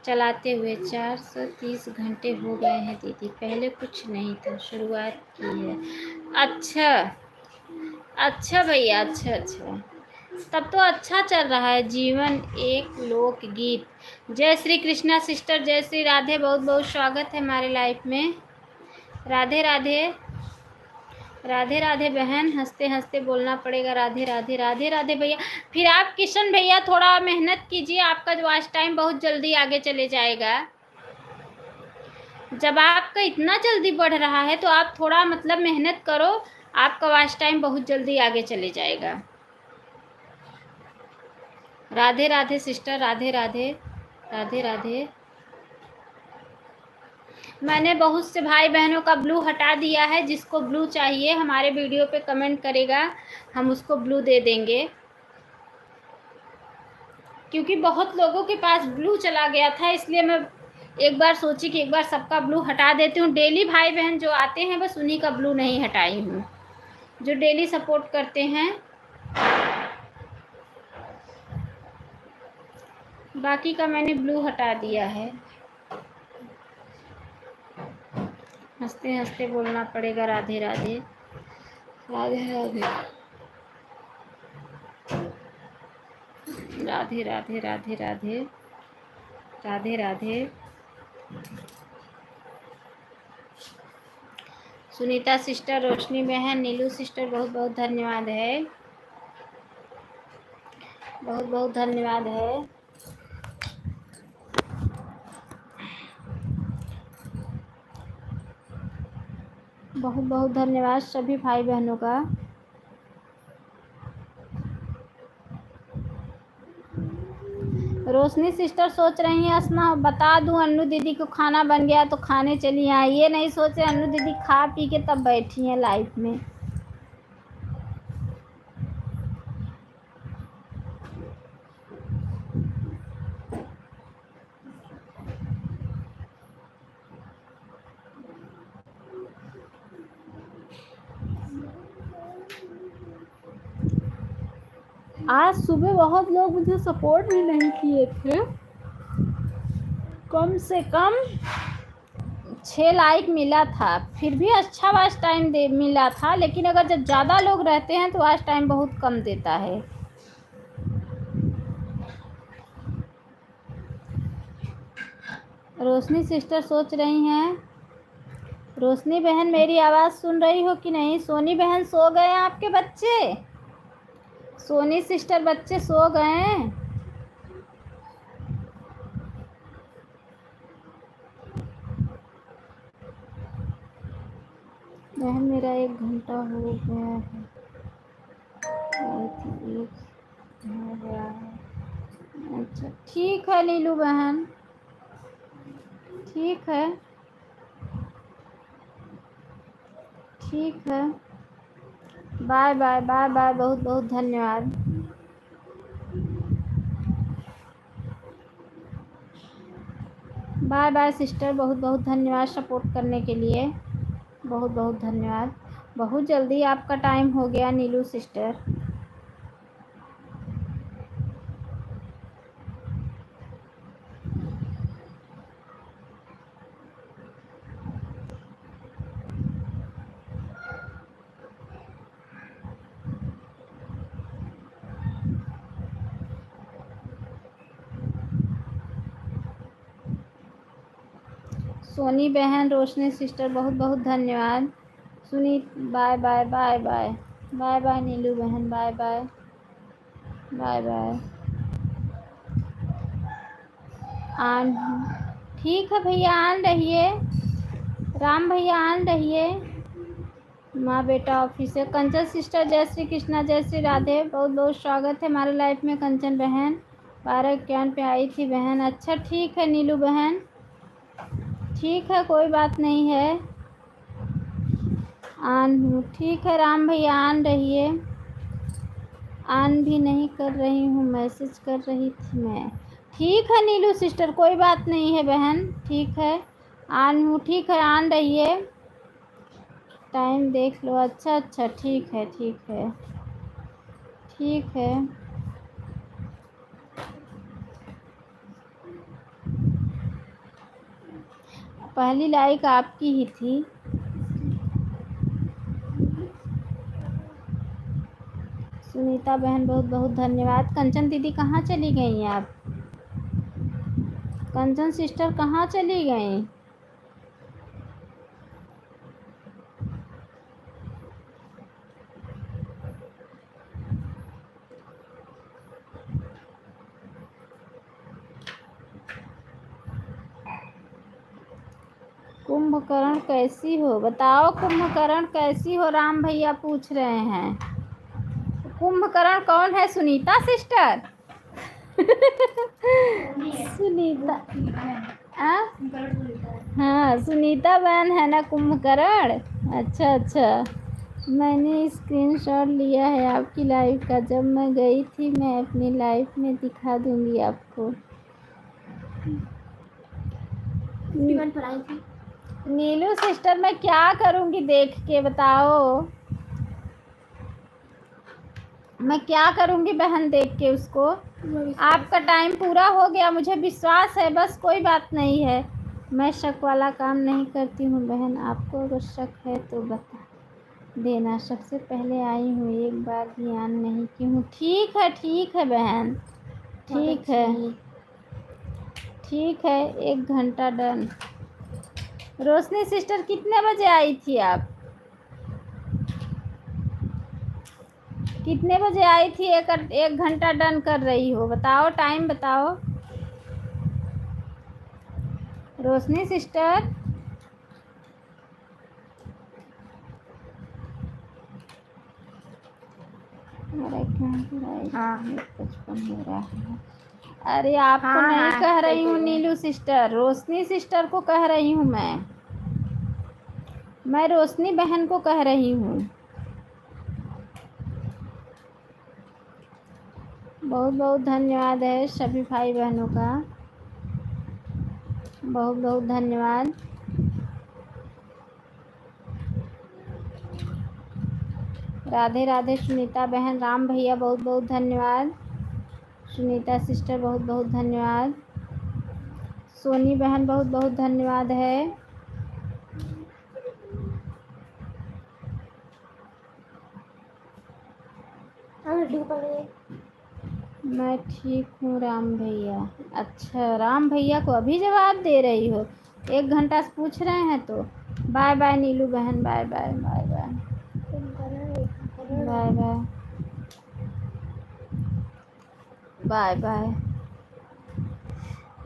चलाते हुए, 430 घंटे हो गए हैं दीदी। पहले कुछ नहीं था, शुरुआत की है। अच्छा अच्छा भैया, अच्छा अच्छा, तब तो अच्छा चल रहा है। जीवन एक लोकगीत। जय श्री कृष्णा सिस्टर, जय श्री राधे, बहुत बहुत स्वागत है हमारे लाइफ में। राधे राधे, राधे राधे बहन, हंसते हंसते बोलना पड़ेगा राधे राधे। राधे राधे भैया। फिर आप किशन भैया थोड़ा मेहनत कीजिए, आपका जो वॉच टाइम बहुत जल्दी आगे चले जाएगा। जब आपका इतना जल्दी बढ़ रहा है तो आप थोड़ा मतलब मेहनत करो, आपका वॉच टाइम बहुत जल्दी आगे चले जाएगा। राधे राधे सिस्टर, राधे राधे, राधे राधे। मैंने बहुत से भाई बहनों का ब्लू हटा दिया है। जिसको ब्लू चाहिए हमारे वीडियो पे कमेंट करेगा, हम उसको ब्लू दे देंगे। क्योंकि बहुत लोगों के पास ब्लू चला गया था, इसलिए मैं एक बार सोची कि एक बार सबका ब्लू हटा देती हूँ। डेली भाई बहन जो आते हैं बस उन्हीं का ब्लू नहीं हटाई हूँ, जो डेली सपोर्ट करते हैं। बाकी का मैंने ब्लू हटा दिया है। हंसते हंसते बोलना पड़ेगा राधे राधे, राधे राधे, राधे राधे, राधे राधे, राधे राधे। सुनीता सिस्टर, रोशनी बहन, नीलू सिस्टर, बहुत बहुत धन्यवाद है, बहुत बहुत धन्यवाद है। बहुत बहुत धन्यवाद सभी भाई बहनों का। रोशनी सिस्टर सोच रही हैं असना बता दूं अन्नू दीदी को खाना बन गया तो खाने चली आई। ये नहीं सोचे अन्नू दीदी खा पी के तब बैठी हैं लाइफ में। आज सुबह बहुत लोग मुझे सपोर्ट भी नहीं किए थे, कम से कम 6 लाइक मिला था, फिर भी अच्छा वॉच टाइम दे मिला था। लेकिन अगर जब ज़्यादा लोग रहते हैं तो वॉच टाइम बहुत कम देता है। रोशनी सिस्टर सोच रही हैं। रोशनी बहन मेरी आवाज़ सुन रही हो कि नहीं? सोनी बहन सो गए हैं आपके बच्चे? सोनी सिस्टर बच्चे सो गए हैं? बहन मेरा 1 घंटा हो गया है, हो गया है। अच्छा ठीक है नीलू बहन, ठीक है, ठीक है। बाय बाय बाय बाय, बहुत बहुत धन्यवाद। बाय बाय सिस्टर, बहुत बहुत धन्यवाद सपोर्ट करने के लिए, बहुत बहुत धन्यवाद। बहुत जल्दी आपका टाइम हो गया नीलू सिस्टर। सोनी बहन, रोशनी सिस्टर, बहुत बहुत धन्यवाद। सुनी bye bye bye bye, bye bye Neelu बहन, बाय बाय बाय बाय। आन ठीक है भैया, आन रहिए। राम भैया आन रहिए। माँ बेटा ऑफिस से। कंचन सिस्टर, जय श्री कृष्णा, जय श्री राधे, बहुत बहुत स्वागत है हमारे लाइफ में। कंचन बहन 12:51 पे आई थी बहन। अच्छा ठीक है नीलू बहन, ठीक है कोई बात नहीं है, आन हूँ। ठीक है राम भैया आन रहिए। ऑन भी नहीं कर रही हूँ, मैसेज कर रही थी मैं। ठीक है नीलू सिस्टर, कोई बात नहीं है बहन, ठीक है। ऑन हूँ, ठीक है, ऑन रहिए। टाइम देख लो। अच्छा अच्छा, ठीक है ठीक है ठीक है। पहली लाइक आपकी ही थी। सुनीता बहन बहुत बहुत धन्यवाद। कंचन दीदी कहाँ चली गई आप? कंचन सिस्टर कहाँ चली गई? कुंभकर्ण कैसी हो? बताओ कुंभकर्ण कैसी हो? राम भैया पूछ रहे हैं। कुंभकर्ण कौन है? सुनीता सिस्टर? सुनीता? हाँ सुनीता बहन है ना कुंभकर्ण। अच्छा अच्छा, मैंने स्क्रीनशॉट लिया है आपकी लाइव का। जब मैं गई थी, मैं अपनी लाइव में दिखा दूंगी आपको। पर आई थी। नीलू सिस्टर मैं क्या करूंगी देख के, बताओ मैं क्या करूंगी बहन देख के उसको। आपका टाइम पूरा हो गया, मुझे विश्वास है, बस कोई बात नहीं है। मैं शक वाला काम नहीं करती हूँ बहन, आपको अगर शक है तो बता देना। सबसे पहले आई हूँ, एक बार भी ऑन नहीं की हूँ। ठीक है बहन, ठीक है ठीक है। 1 घंटा डन। रोशनी सिस्टर कितने बजे आई थी आप? कितने बजे आई थी? 1 घंटा डन कर रही हो, बताओ टाइम बताओ रोशनी सिस्टर। हाँ 55 हो रहा है। अरे आपको हाँ, नहीं हाँ, कह रही हूँ सही है। नीलू सिस्टर, रोशनी सिस्टर को कह रही हूँ मैं रोशनी बहन को कह रही हूँ। बहुत बहुत धन्यवाद है सभी भाई बहनों का, बहुत बहुत धन्यवाद। राधे राधे सुनीता बहन, राम भैया बहुत बहुत धन्यवाद। सुनीता सिस्टर बहुत बहुत धन्यवाद। सोनी बहन बहुत बहुत धन्यवाद है। मैं ठीक हूँ राम भैया। अच्छा राम भैया को अभी जवाब दे रही हो? 1 घंटा से पूछ रहे हैं तो। बाय बाय नीलू बहन, bye bye bye bye bye bye bye bye.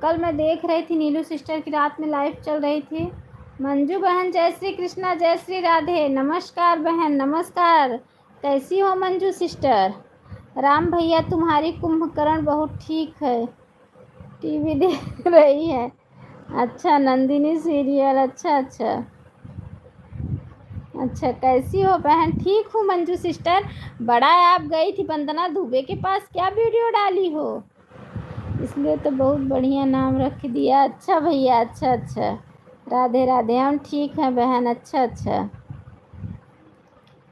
कल मैं देख रही थी नीलू सिस्टर की रात में लाइव चल रही थी। मंजू बहन जय श्री कृष्णा, जय श्री राधे। नमस्कार बहन, नमस्कार। कैसी हो मंजू सिस्टर? राम भैया तुम्हारी कुंभकर्ण बहुत ठीक है, टीवी देख रही है। अच्छा नंदिनी सीरियल, अच्छा अच्छा अच्छा। कैसी हो बहन? ठीक हूँ मंजू सिस्टर। बड़ा आप गई थी वंदना दुबे के पास, क्या वीडियो डाली हो? इसलिए तो बहुत बढ़िया नाम रख दिया। अच्छा भैया, अच्छा अच्छा। राधे राधे, हम ठीक हैं बहन। अच्छा अच्छा।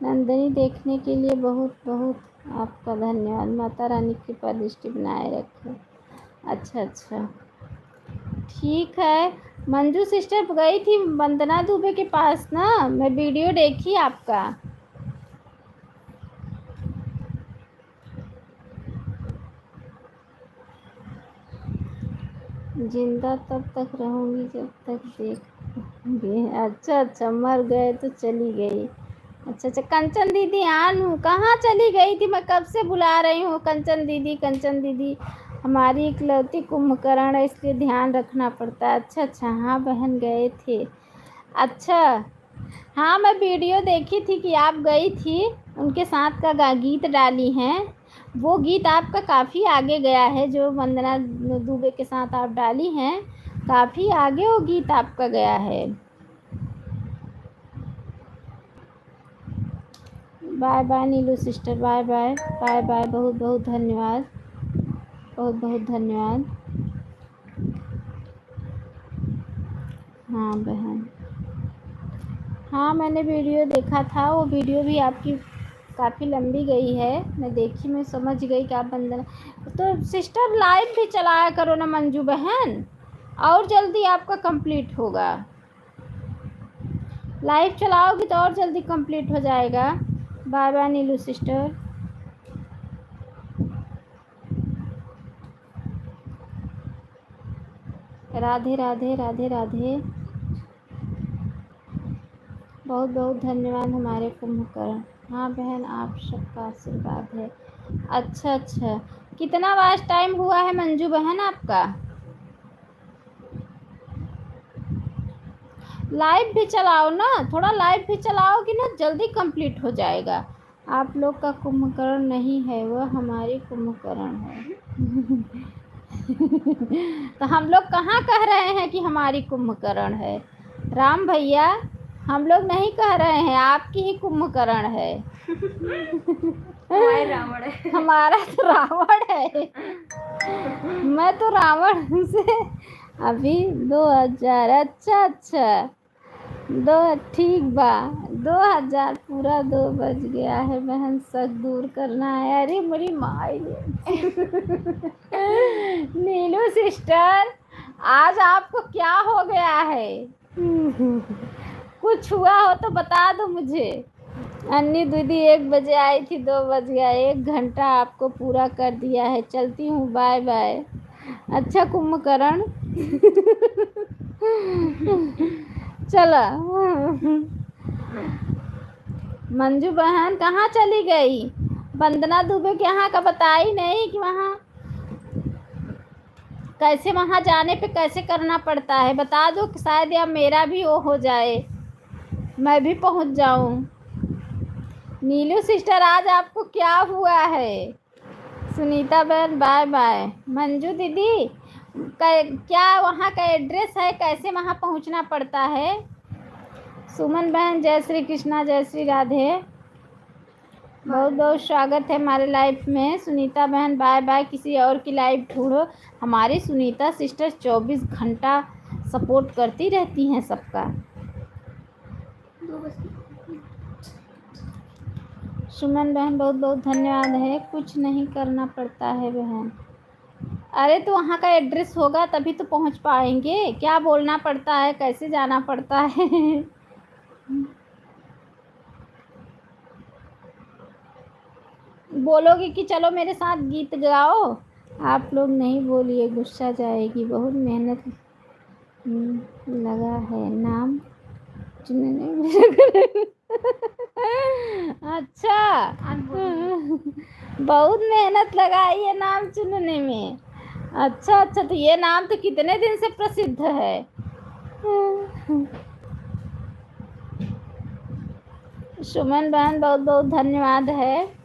नंदिनी देखने के लिए बहुत बहुत आपका धन्यवाद। माता रानी की कृपा दृष्टि बनाए रखे। अच्छा अच्छा ठीक है। मंजू सिस्टर गई थी वंदना दुबे के पास ना, मैं वीडियो देखी आपका। जिंदा तब तक रहूँगी जब तक देखोगे। अच्छा अच्छा, मर गए तो चली गई। अच्छा अच्छा। कंचन दीदी आन हूँ, कहाँ चली गई थी? मैं कब से बुला रही हूँ कंचन दीदी, कंचन दीदी। हमारी इकलौती कुंभकर्ण है, इसलिए ध्यान रखना पड़ता है। अच्छा अच्छा, हाँ बहन गए थे। अच्छा हाँ, मैं वीडियो देखी थी कि आप गई थी, उनके साथ का गीत डाली हैं। वो गीत आपका काफ़ी आगे गया है, जो वंदना दुबे के साथ आप डाली हैं, काफ़ी आगे वो गीत आपका गया है। Bye bye Neelu sister, bye bye bye bye, बहुत बहुत धन्यवाद, बहुत बहुत धन्यवाद। हाँ बहन, हाँ मैंने वीडियो देखा था, वो वीडियो भी आपकी काफ़ी लंबी गई है, मैं देखी, मैं समझ गई कि आप बंदना। तो सिस्टर लाइव भी चलाया करो ना मंजू बहन, और जल्दी आपका कंप्लीट होगा। लाइव चलाओगी तो और जल्दी कंप्लीट हो जाएगा। Bye bye Neelu sister. Radhe Radhe Radhe Radhe, बहुत बहुत धन्यवाद हमारे कुंभकर्ण। हाँ बहन, आप सबका आशीर्वाद है। अच्छा अच्छा, कितना वास्ट टाइम हुआ है मंजू बहन आपका? लाइव भी चलाओ ना, थोड़ा लाइव भी चलाओगी ना, जल्दी कंप्लीट हो जाएगा। आप लोग का कुंभकर्ण नहीं है, वह हमारी कुंभकर्ण है। तो हम लोग कहाँ कह रहे हैं कि हमारी कुंभकर्ण है? राम भैया, हम लोग नहीं कह रहे हैं, आपकी ही कुंभकर्ण है। हमारे रावण है। हमारा तो रावण है। मैं तो रावण से अभी 2000, अच्छा अच्छा, दो, ठीक बा, 2000 पूरा 2 बज गया है बहन, शक दूर करना है। अरे मेरी माई नीलू सिस्टर, आज आपको क्या हो गया है? कुछ हुआ हो तो बता दो मुझे। अन्नी दीदी 1 बजे आई थी, 2 बज गया, 1 घंटा आपको पूरा कर दिया है। चलती हूँ, बाय बाय। अच्छा कुंभकर्ण, चला। मंजू बहन कहाँ चली गई? वंदना दुबे के यहाँ का बताई नहीं कि वहाँ कैसे, वहाँ जाने पे कैसे करना पड़ता है, बता दो कि शायद या मेरा भी वो हो जाए, मैं भी पहुँच जाऊँ। नीलू सिस्टर, आज आपको क्या हुआ है? सुनीता बहन बाय बाय। मंजू दीदी, क्या वहाँ का एड्रेस है, कैसे वहाँ पहुँचना पड़ता है? सुमन बहन, जय श्री कृष्णा, जय श्री राधे, बहुत बहुत स्वागत है हमारे लाइफ में। सुनीता बहन बाय बाय, किसी और की लाइव ढूंढो। हमारी सुनीता सिस्टर 24 घंटा सपोर्ट करती रहती हैं सबका। 2 बजे। सुमन बहन बहुत बहुत धन्यवाद है। कुछ नहीं करना पड़ता है बहन। अरे तो वहाँ का एड्रेस होगा तभी तो पहुँच पाएंगे। क्या बोलना पड़ता है, कैसे जाना पड़ता है? बोलोगे कि चलो मेरे साथ गीत गाओ, आप लोग नहीं बोलिए, गुस्सा जाएगी। बहुत मेहनत लगा है नाम चुनने में। अच्छा, बहुत मेहनत लगाई है नाम चुनने में। अच्छा अच्छा, तो ये नाम तो कितने दिन से प्रसिद्ध है? सुमन बहन बहुत बहुत धन्यवाद है।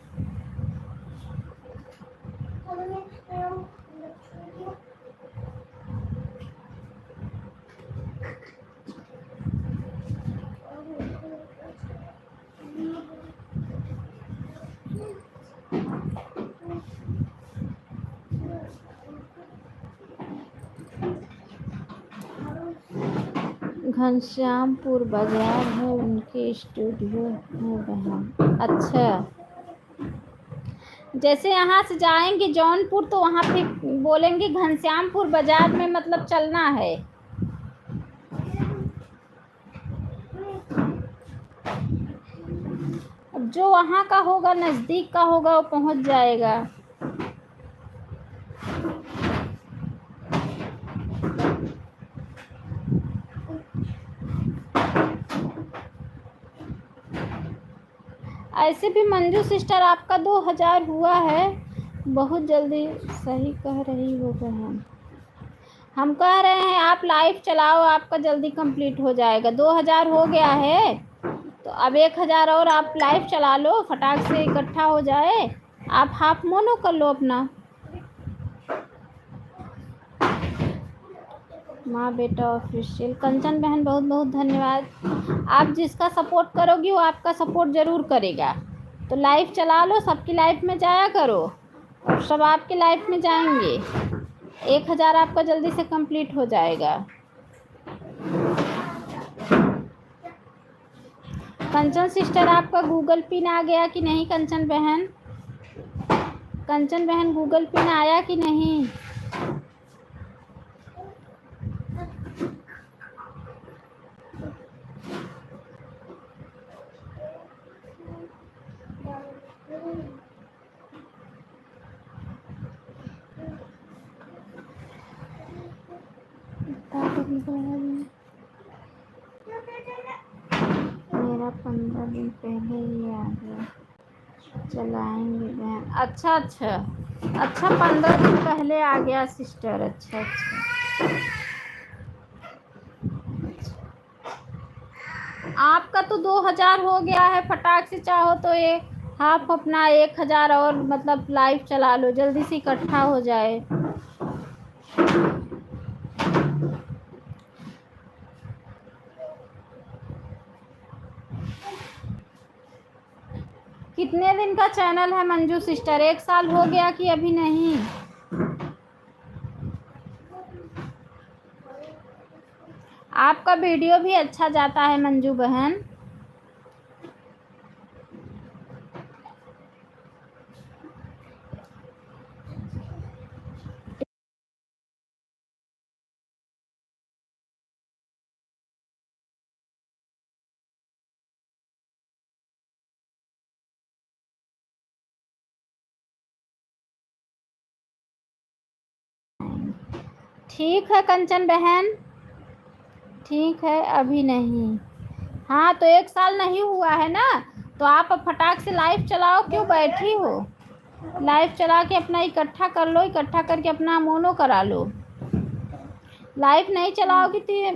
घनश्यामपुर बाजार है उनके स्टूडियो में बहन। अच्छा, जैसे यहाँ से जाएंगे जौनपुर तो वहाँ पे बोलेंगे घनश्यामपुर बाजार में, मतलब चलना है। अब जो वहाँ का होगा, नज़दीक का होगा, वो पहुँच जाएगा। ऐसे भी मंजू सिस्टर आपका 2000 हुआ है, बहुत जल्दी। सही कह रही हो बहन, हम कह रहे हैं आप लाइव चलाओ, आपका जल्दी कंप्लीट हो जाएगा। 2000 हो गया है तो अब 1000 और आप लाइव चला लो, फटाक से इकट्ठा हो जाए। आप हाफ मोनो कर लो अपना। माँ बेटा ऑफिशियल, कंचन बहन बहुत बहुत धन्यवाद। आप जिसका सपोर्ट करोगी वो आपका सपोर्ट ज़रूर करेगा। तो लाइफ चला लो, सबकी लाइफ में जाया करो और सब आपकी लाइफ में जाएंगे। 1000 आपका जल्दी से कंप्लीट हो जाएगा। कंचन सिस्टर, आपका गूगल पिन आ गया कि नहीं? कंचन बहन, कंचन बहन, गूगल पिन आया कि नहीं? मेरा 15 दिन पहले ही आ गया, चलाएंगे बहन। अच्छा अच्छा अच्छा, 15 दिन पहले आ गया सिस्टर। अच्छा अच्छा, आपका तो 2000 हो गया है। फटाक से चाहो तो ये हाफ अपना 1000 और मतलब लाइव चला लो, जल्दी से इकट्ठा हो जाए। कितने दिन का चैनल है मंजू सिस्टर? 1 साल हो गया कि अभी नहीं? आपका वीडियो भी अच्छा जाता है मंजू बहन। ठीक है कंचन बहन, ठीक है, अभी नहीं। हाँ तो 1 साल नहीं हुआ है ना, तो आप अब फटाक से लाइव चलाओ। क्यों बैठी हो? लाइव चला के अपना इकट्ठा कर लो, इकट्ठा करके अपना मोनो करा लो। लाइव नहीं चलाओगी तो ये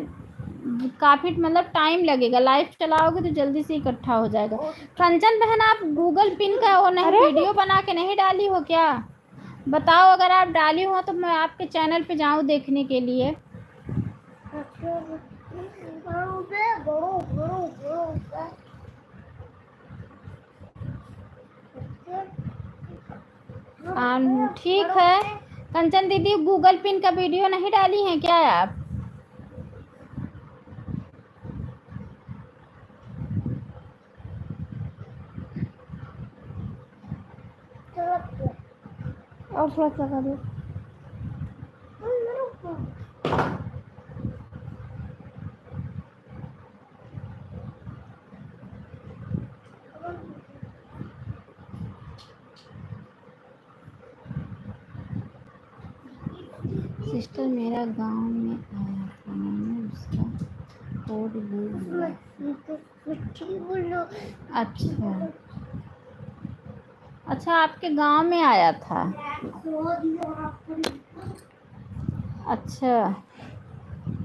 काफ़ी मतलब टाइम लगेगा। लाइव चलाओगे तो जल्दी से इकट्ठा हो जाएगा। कंचन बहन, आप गूगल पिन का वो नहीं वीडियो बना के नहीं डाली हो क्या? बताओ, अगर आप डाली हो तो मैं आपके चैनल पे जाऊं देखने के लिए। ठीक है कंचन दीदी, गूगल पिन का वीडियो नहीं डाली हैं क्या आप? और थोड़ा सा लगा दो। सिस्टर मेरा गांव में आया था, मैंने उसका कोड भूल गया। अच्छा अच्छा, आपके गांव में आया था। अच्छा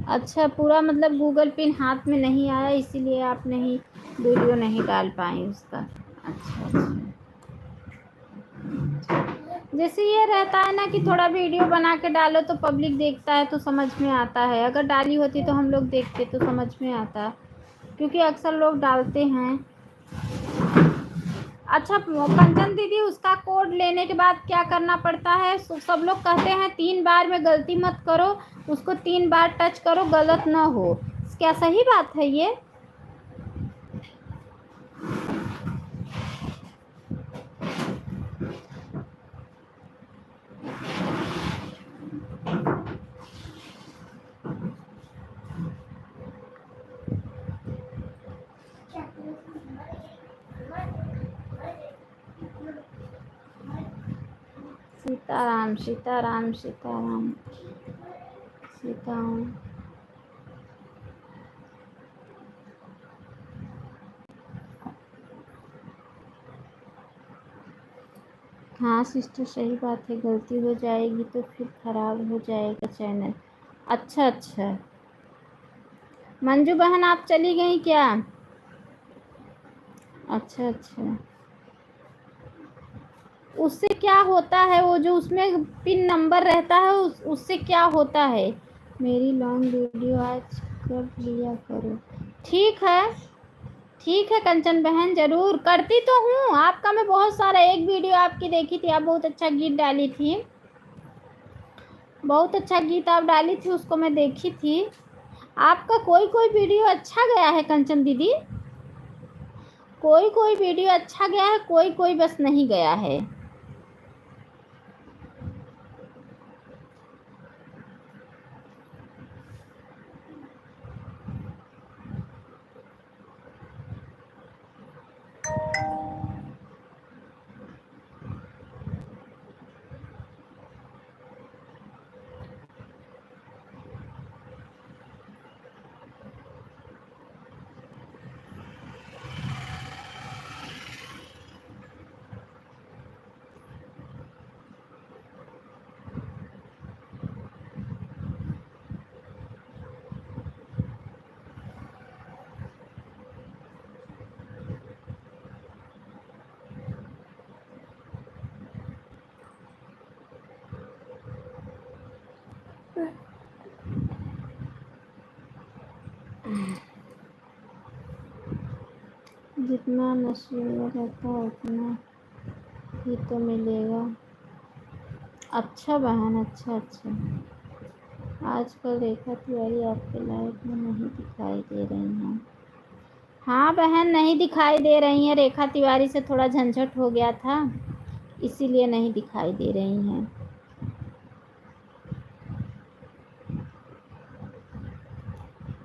अच्छा, पूरा मतलब गूगल पिन हाथ में नहीं आया, इसीलिए आप नहीं वीडियो नहीं डाल पाए उसका। अच्छा अच्छा, जैसे ये रहता है ना कि थोड़ा वीडियो बना के डालो तो पब्लिक देखता है तो समझ में आता है। अगर डाली होती तो हम लोग देखते तो समझ में आता, क्योंकि अक्सर लोग डालते हैं। अच्छा कंचन दीदी, उसका कोड लेने के बाद क्या करना पड़ता है? सब लोग कहते हैं 3 बार में गलती मत करो, उसको 3 बार टच करो, गलत ना हो। क्या सही बात है ये? सीताराम सीताराम सीताराम सीताराम। हाँ सिस्टर, सही बात है, गलती हो जाएगी तो फिर ख़राब हो जाएगा चैनल। अच्छा अच्छा, मंजू बहन आप चली गई क्या? अच्छा अच्छा, उससे क्या होता है? वो जो उसमें पिन नंबर रहता है उससे क्या होता है? मेरी लॉन्ग वीडियो आज कर लिया करो। ठीक है ठीक है कंचन बहन, ज़रूर करती तो हूँ आपका। मैं बहुत सारा एक वीडियो आपकी देखी थी, आप बहुत अच्छा गीत डाली थी, बहुत अच्छा गीत आप डाली थी, उसको मैं देखी थी। आपका कोई कोई वीडियो अच्छा गया है कंचन दीदी, कोई कोई वीडियो अच्छा गया है, कोई कोई बस नहीं गया है। जितना नशे में रहता है उतना ही तो मिलेगा। अच्छा बहन, अच्छा अच्छा। आजकल रेखा तिवारी आपके लाइफ में नहीं दिखाई दे रही हैं। हाँ बहन, नहीं दिखाई दे रही हैं, रेखा तिवारी से थोड़ा झंझट हो गया था, इसीलिए नहीं दिखाई दे रही हैं।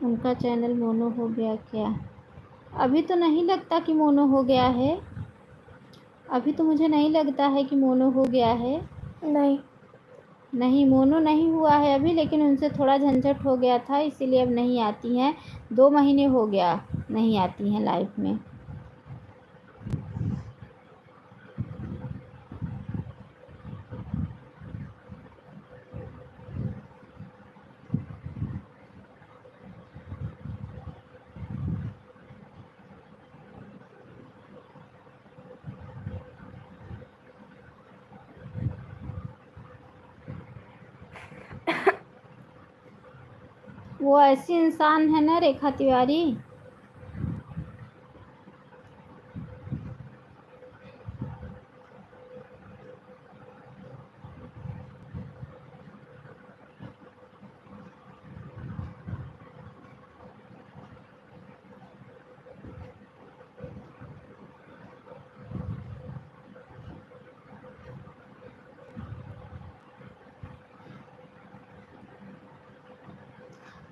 उनका चैनल मोनो हो गया क्या? अभी तो नहीं लगता कि मोनो हो गया है, अभी तो मुझे नहीं लगता है कि मोनो हो गया है। नहीं नहीं, मोनो नहीं हुआ है अभी, लेकिन उनसे थोड़ा झंझट हो गया था, इसीलिए अब नहीं आती हैं। 2 महीने हो गया नहीं आती हैं लाइव में। वो ऐसी इंसान है ना रेखा तिवारी।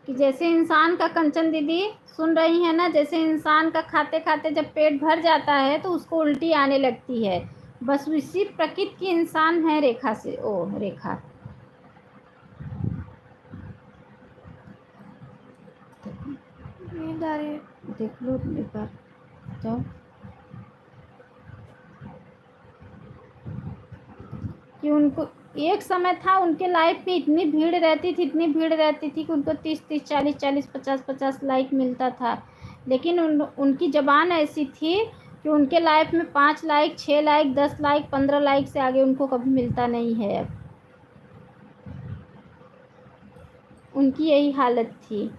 कि जैसे इंसान का, कंचन दीदी सुन रही है ना, जैसे इंसान का खाते खाते जब पेट भर जाता है तो उसको उल्टी आने लगती है, बस उसी प्रकृति की इंसान है रेखा से। ओ रेखा, नींद आ रही है। देख लो एक बार, जाओ। कि उनको एक समय था उनके लाइफ में इतनी भीड़ रहती थी, इतनी भीड़ रहती थी कि उनको 30-30, 40-40, 50-50 लाइक मिलता था, लेकिन उनकी ज़बान ऐसी थी कि उनके लाइफ में 5 लाइक, 6 लाइक, 10 लाइक, 15 लाइक से आगे उनको कभी मिलता नहीं है। अब उनकी यही हालत थी।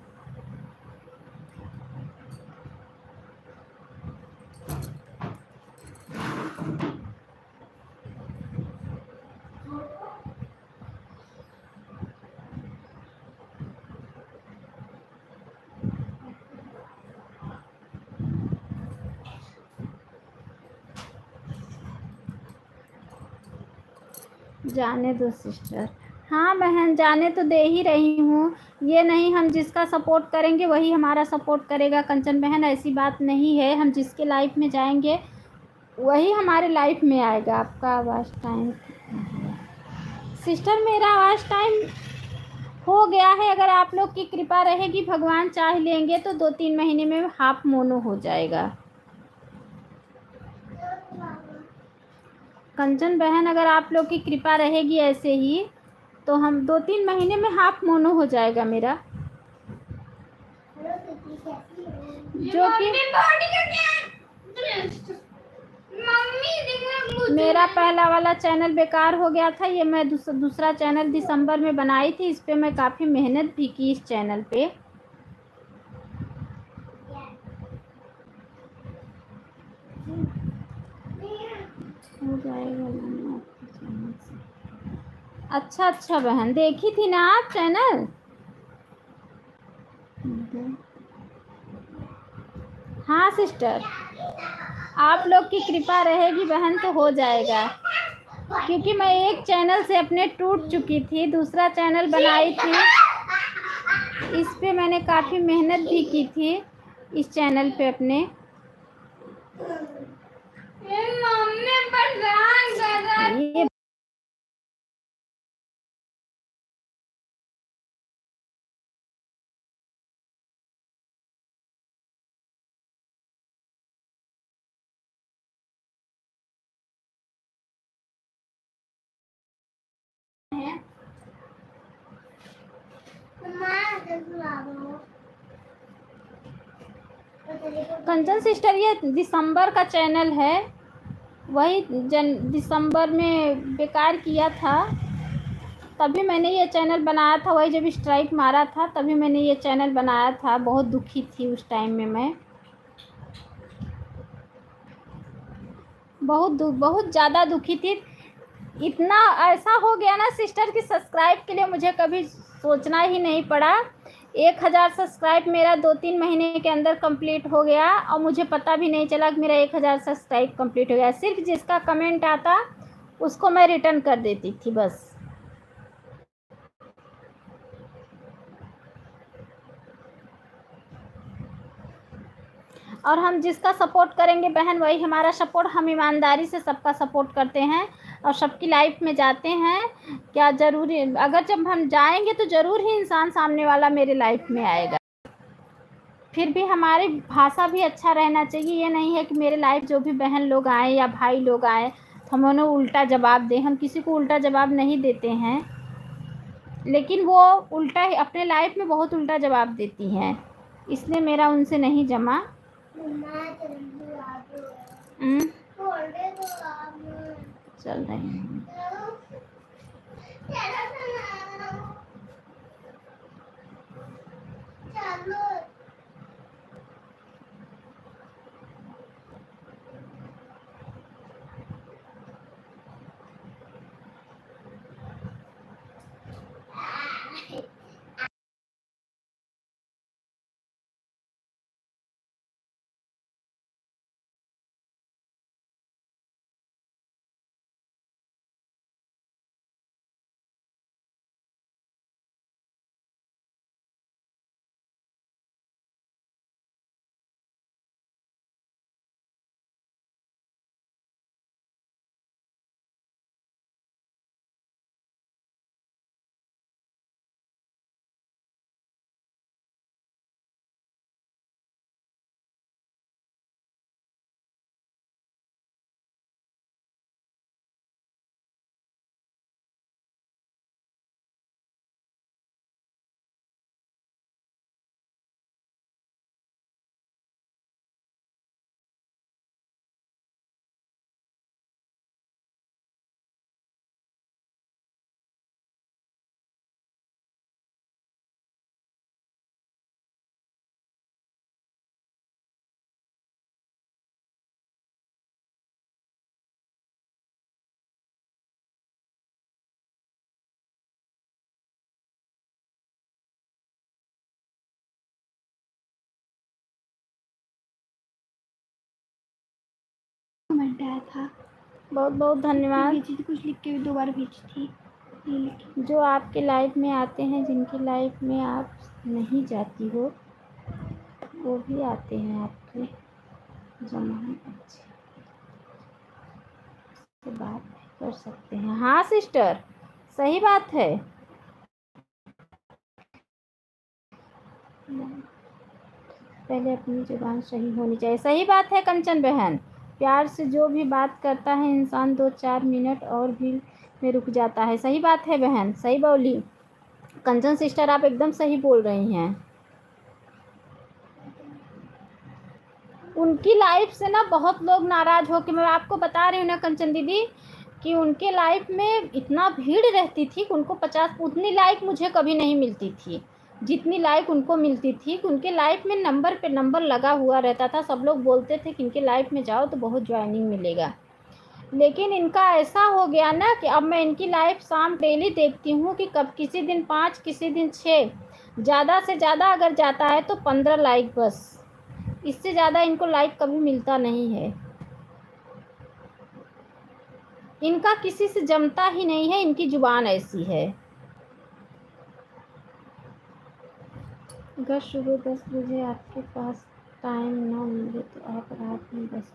जाने दो सिस्टर। हाँ बहन, जाने तो दे ही रही हूँ, ये नहीं हम जिसका सपोर्ट करेंगे वही हमारा सपोर्ट करेगा कंचन बहन, ऐसी बात नहीं है। हम जिसके लाइफ में जाएंगे वही हमारे लाइफ में आएगा। आपका आवाज़ टाइम सिस्टर, मेरा आवाज़ टाइम हो गया है। अगर आप लोग की कृपा रहेगी, भगवान चाह लेंगे तो 2-3 महीने में हाफ मोनो हो जाएगा। कंचन बहन, अगर आप लोग की कृपा रहेगी ऐसे ही तो हम 2-3 महीने में हाफ मोनो हो जाएगा मेरा, जो कि मेरा पहला वाला चैनल बेकार हो गया था। ये मैं दूसरा चैनल दिसंबर में बनाई थी, इस पे मैं काफ़ी मेहनत भी की इस चैनल पे। हो जाएगा ना आपके चैनल से। अच्छा अच्छा बहन, देखी थी ना आप चैनल। हाँ सिस्टर, आप लोग की कृपा रहेगी बहन तो हो जाएगा, क्योंकि मैं एक चैनल से अपने टूट चुकी थी, दूसरा चैनल बनाई थी। इस पे मैंने काफ़ी मेहनत भी की थी, इस चैनल पे अपने। ये कंचन सिस्टर, ये दिसंबर का चैनल है, वही दिसंबर में बेकार किया था, तभी मैंने ये चैनल बनाया था। वही जब स्ट्राइक मारा था तभी मैंने ये चैनल बनाया था। बहुत दुखी थी उस टाइम में मैं, बहुत ज़्यादा दुखी थी। इतना ऐसा हो गया ना सिस्टर कि सब्सक्राइब के लिए मुझे कभी सोचना ही नहीं पड़ा। 1000 सब्सक्राइब मेरा 2-3 महीने के अंदर कंप्लीट हो गया, और मुझे पता भी नहीं चला कि मेरा 1000 सब्सक्राइब कंप्लीट हो गया। सिर्फ जिसका कमेंट आता उसको मैं रिटर्न कर देती थी बस। और हम जिसका सपोर्ट करेंगे बहन वही हमारा सपोर्ट, हम ईमानदारी से सबका सपोर्ट करते हैं और सबकी लाइफ में जाते हैं। क्या ज़रूरी, अगर जब हम जाएंगे तो ज़रूर ही इंसान सामने वाला मेरे लाइफ में आएगा। फिर भी हमारी भाषा भी अच्छा रहना चाहिए। ये नहीं है कि मेरे लाइफ जो भी बहन लोग आए या भाई लोग आए तो हम उन्हें उल्टा जवाब दें। हम किसी को उल्टा जवाब नहीं देते हैं, लेकिन वो उल्टा ही अपने लाइफ में बहुत उल्टा जवाब देती हैं, इसलिए मेरा उनसे नहीं जमा। चल रहे हैं। कमेंट आया था, बहुत बहुत धन्यवाद। भेजी थी, कुछ लिख के भी दोबारा भेजी थी। ये लिखी। जो आपके लाइफ में आते हैं, जिनकी लाइफ में आप नहीं जाती हो, वो भी आते हैं आपके जमाने। अच्छे से बात कर सकते हैं। हाँ सिस्टर, सही बात है। पहले अपनी जुबान सही होनी चाहिए। सही बात है कंचन बहन। प्यार से जो भी बात करता है इंसान 2-4 मिनट और भी में रुक जाता है। सही बात है बहन, सही बोली कंचन सिस्टर, आप एकदम सही बोल रही हैं। उनकी लाइफ से ना बहुत लोग नाराज़ हो के, मैं आपको बता रही हूँ ना कंचन दीदी, कि उनके लाइफ में इतना भीड़ रहती थी कि उनको 50 उतनी लाइक मुझे कभी नहीं मिलती थी जितनी लाइक उनको मिलती थी। कि उनके लाइफ में नंबर पे नंबर लगा हुआ रहता था। सब लोग बोलते थे कि इनके लाइफ में जाओ तो बहुत ज्वाइनिंग मिलेगा। लेकिन इनका ऐसा हो गया ना कि अब मैं इनकी लाइव शाम डेली देखती हूँ कि कब किसी दिन 5 किसी दिन 6, ज़्यादा से ज़्यादा अगर जाता है तो 15 लाइक बस, इससे ज़्यादा इनको लाइक कभी मिलता नहीं है। इनका किसी से जमता ही नहीं है, इनकी जुबान ऐसी है। अगर सुबह 10 बजे आपके पास टाइम ना मिले तो आप रात में 10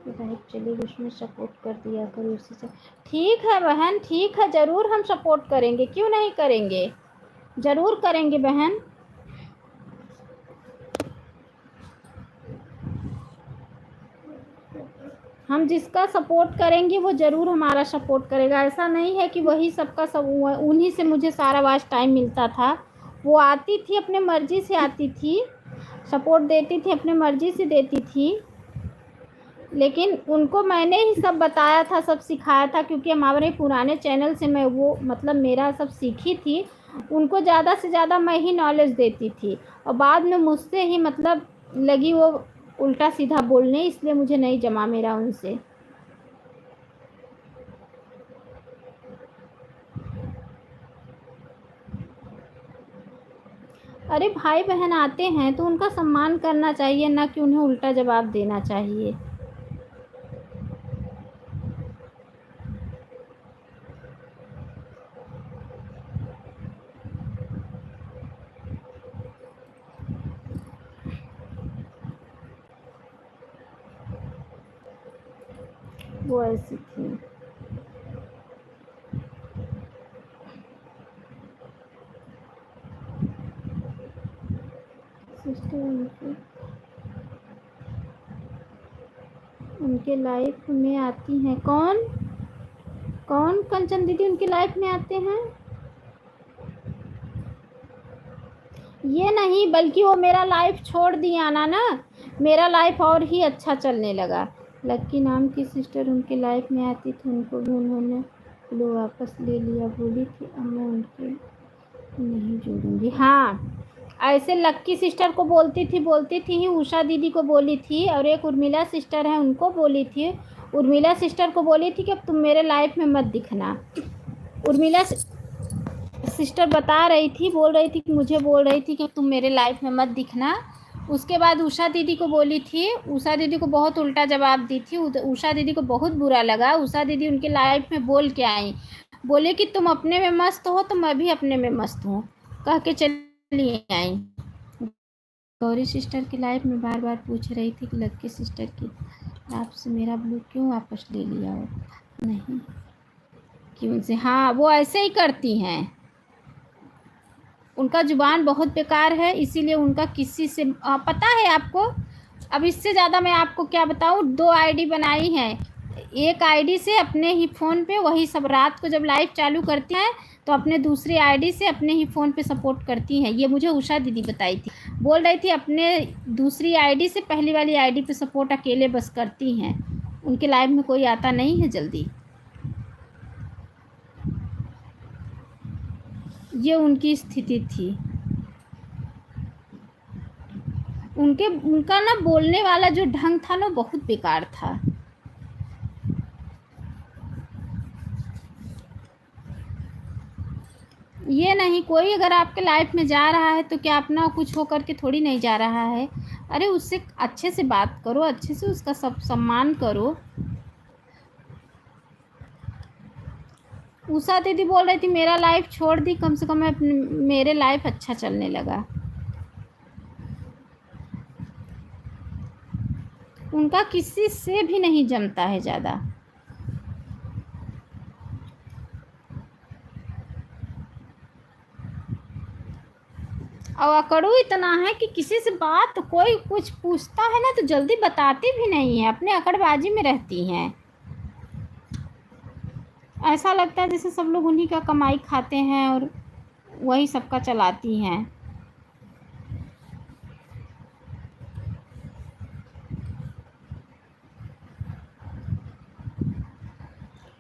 लाइव चलेगी, उसमें सपोर्ट कर दिया करो उसी से। ठीक है बहन, ठीक है, ज़रूर हम सपोर्ट करेंगे, क्यों नहीं करेंगे, ज़रूर करेंगे बहन। हम जिसका सपोर्ट करेंगे वो ज़रूर हमारा सपोर्ट करेगा। ऐसा नहीं है कि वही सबका सब, उन्हीं से मुझे सारा वाच टाइम मिलता था। वो आती थी अपने मर्ज़ी से, आती थी सपोर्ट देती थी, अपने मर्ज़ी से देती थी, लेकिन उनको मैंने ही सब बताया था, सब सिखाया था, क्योंकि हमारे पुराने चैनल से मैं वो मतलब मेरा सब सीखी थी। उनको ज़्यादा से ज़्यादा मैं ही नॉलेज देती थी, और बाद में मुझसे ही मतलब लगी वो उल्टा सीधा बोलने, इसलिए मुझे नहीं जमा मेरा उनसे। अरे भाई बहन आते हैं तो उनका सम्मान करना चाहिए, ना कि उन्हें उल्टा जवाब देना चाहिए। वो ऐसी थी। सिस्टर उनके लाइफ में आती हैं। कौन कौन कंचन दीदी उनकी लाइफ में आते हैं? ये नहीं, बल्कि वो मेरा लाइफ छोड़ दिया ना, मेरा लाइफ और ही अच्छा चलने लगा। लक्की नाम की सिस्टर उनके लाइफ में आती थी, उनको भी उन्होंने लो वापस ले लिया, बोली थी अब मैं उनके नहीं जोड़ूंगी। हाँ, ऐसे लक्की सिस्टर को बोलती थी उषा दीदी को बोली थी, और एक उर्मिला सिस्टर है उनको बोली थी। उर्मिला सिस्टर को बोली थी कि अब तुम मेरे लाइफ में मत दिखना। उर्मिला सिस्टर बता रही थी, बोल रही थी कि मुझे बोल रही थी कि तुम मेरे लाइफ में मत दिखना। उसके बाद उषा दीदी को बोली थी, उषा दीदी को बहुत उल्टा जवाब दी थी। उषा दीदी को बहुत बुरा लगा। उषा दीदी उनके लाइफ में बोल के आई, बोले कि तुम अपने में मस्त हो तो मैं भी अपने में मस्त हूँ, कह के चली आई। गौरी सिस्टर की लाइफ में बार बार पूछ रही थी कि लक्की सिस्टर की आपसे मेरा ब्लू क्यों वापस ले लिया हो? नहीं क्यों से, हाँ वो ऐसे ही करती हैं, उनका जुबान बहुत बेकार है, इसीलिए उनका किसी से पता है आपको। अब इससे ज़्यादा मैं आपको क्या बताऊँ, 2 आईडी बनाई हैं। एक आईडी से अपने ही फ़ोन पे वही सब रात को जब लाइव चालू करती हैं तो अपने दूसरी आईडी से अपने ही फ़ोन पे सपोर्ट करती हैं। ये मुझे उषा दीदी बताई थी, बोल रही थी अपने दूसरी आईडी से पहली वाली आईडी पे सपोर्ट अकेले बस करती हैं, उनके लाइव में कोई आता नहीं है जल्दी। ये उनकी स्थिति थी। उनका ना बोलने वाला जो ढंग था ना बहुत बेकार था। ये नहीं, कोई अगर आपके लाइफ में जा रहा है तो क्या अपना कुछ हो करके थोड़ी नहीं जा रहा है। अरे उससे अच्छे से बात करो, अच्छे से उसका सब सम्मान करो। उषा दीदी बोल रही थी मेरा लाइफ छोड़ दी, कम से कम मेरे लाइफ अच्छा चलने लगा। उनका किसी से भी नहीं जमता है ज़्यादा। और अकड़ू इतना है कि किसी से बात कोई कुछ पूछता है ना तो जल्दी बताती भी नहीं है, अपने अकड़बाजी में रहती हैं। ऐसा लगता है जैसे सब लोग उन्हीं का कमाई खाते हैं और वही सबका चलाती हैं।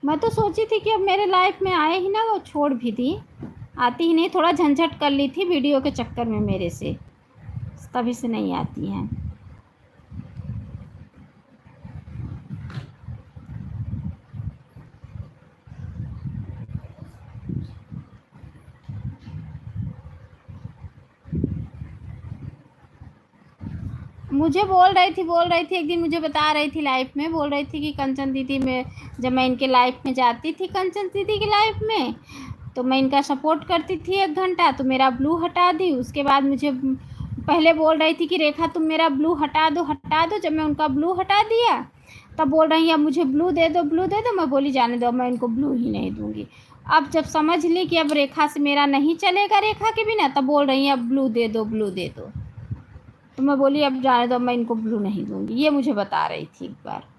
मैं तो सोची थी कि अब मेरे लाइफ में आए ही ना, वो छोड़ भी दी, आती ही नहीं। थोड़ा झंझट कर ली थी वीडियो के चक्कर में मेरे से, तभी से नहीं आती हैं। मुझे बोल रही थी एक दिन, मुझे बता रही थी लाइव में, बोल रही थी कि कंचन दीदी में, जब मैं इनके लाइव में जाती थी कंचन दीदी के लाइव में, तो मैं इनका सपोर्ट करती थी 1 घंटा, तो मेरा ब्लू हटा दी। उसके बाद मुझे पहले बोल रही थी कि रेखा तुम मेरा ब्लू हटा दो हटा दो। जब मैं उनका ब्लू हटा दिया तब बोल रही है अब मुझे ब्लू दे दो ब्लू दे दो। मैं बोली जाने दो, मैं इनको ब्लू ही नहीं दूंगी। अब जब समझ ली कि अब रेखा से मेरा नहीं चलेगा रेखा के बिना, तब बोल रही है अब ब्लू दे दो ब्लू दे दो। तो मैं बोली अब जाने दो, मैं इनको ब्लू नहीं दूंगी। ये मुझे बता रही थी एक बार।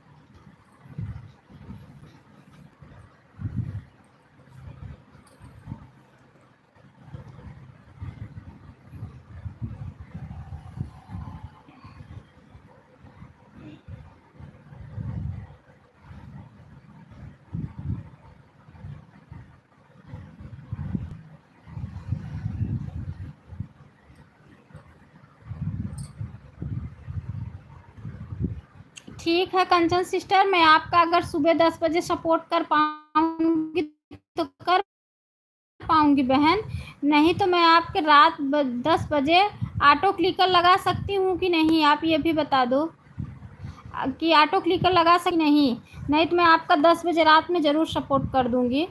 ठीक है कंचन सिस्टर, मैं आपका अगर सुबह 10 बजे सपोर्ट कर पाऊंगी तो कर पाऊंगी बहन, नहीं तो मैं आपके रात 10 बजे ऑटो क्लिकर लगा सकती हूँ कि नहीं, आप ये भी बता दो कि ऑटो क्लिकर लगा सकती नहीं। नहीं तो मैं आपका 10 बजे रात में ज़रूर सपोर्ट कर दूंगी।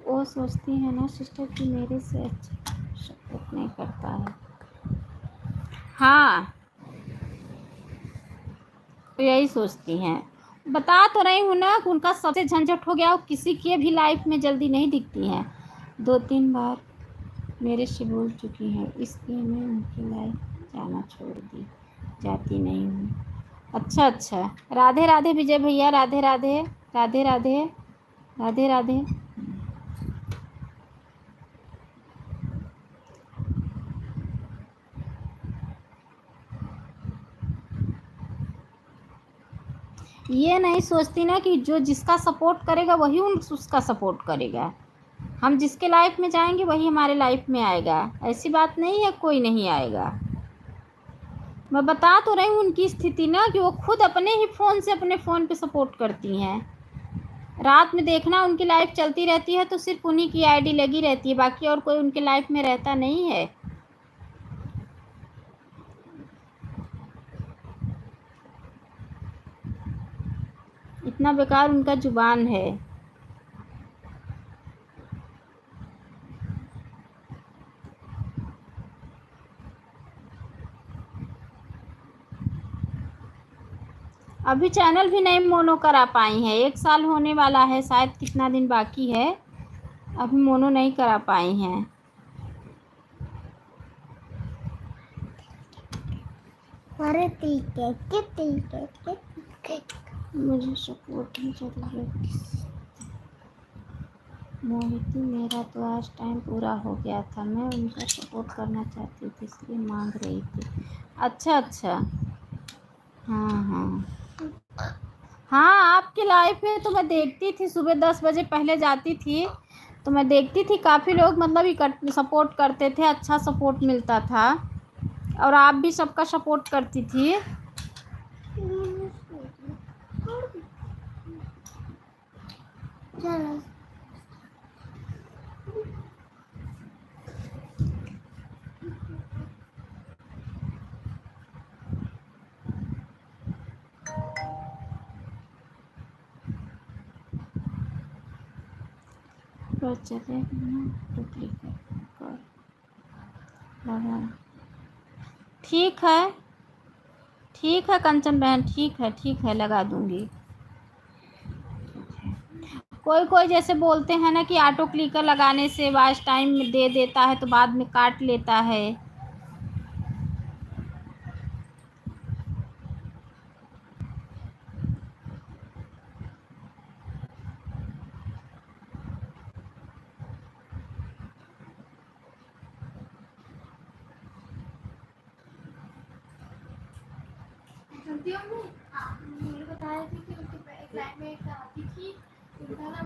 वो सोचती है ना सिस्टर कि मेरे से अच्छा सपोर्ट नहीं करता है। हाँ, तो यही सोचती हैं। बता तो रही हूँ ना कि उनका सबसे झंझट हो गया, वो किसी के भी लाइफ में जल्दी नहीं दिखती हैं। 2-3 बार मेरे से बोल चुकी हैं, इसलिए मैं उनकी लाइफ जाना छोड़ दी, जाती नहीं हूँ। अच्छा अच्छा, राधे राधे विजय भैया, राधे राधे राधे राधे राधे राधे। ये नहीं सोचती ना कि जो जिसका सपोर्ट करेगा वही उसका सपोर्ट करेगा। हम जिसके लाइफ में जाएंगे वही हमारे लाइफ में आएगा, ऐसी बात नहीं है कोई नहीं आएगा। मैं बता तो रही हूँ उनकी स्थिति ना कि वो खुद अपने ही फ़ोन से अपने फ़ोन पे सपोर्ट करती हैं। रात में देखना उनकी लाइफ चलती रहती है तो सिर्फ उन्हीं की आईडी लगी रहती है, बाकी और कोई उनके लाइफ में रहता नहीं है। इतना बेकार उनका जुबान है। अभी चैनल भी नहीं मोनो करा पाई हैं, 1 साल होने वाला है शायद, कितना दिन बाकी है, अभी मोनो नहीं करा पाई हैं। अरे ठीक है ठीक है। मुझे सपोर्ट की जरूरत। मोहिती मेरा तो आज टाइम पूरा हो गया था, मैं उनका सपोर्ट करना चाहती थी इसलिए मांग रही थी। अच्छा अच्छा, हाँ हाँ हाँ, आपकी लाइफ में तो मैं देखती थी, सुबह 10 बजे पहले जाती थी तो मैं देखती थी काफ़ी लोग मतलब सपोर्ट करते थे, अच्छा सपोर्ट मिलता था और आप भी सबका सपोर्ट करती थी। चलो चले तो क्लिक कर लगा। ठीक है कंचन बहन, ठीक है लगा दूंगी। कोई कोई जैसे बोलते हैं ना कि ऑटो क्लिकर लगाने से वॉच टाइम दे देता है तो बाद में काट लेता है। बताया थी कि उनके एक लाइफ में एक आती थी, उनका ना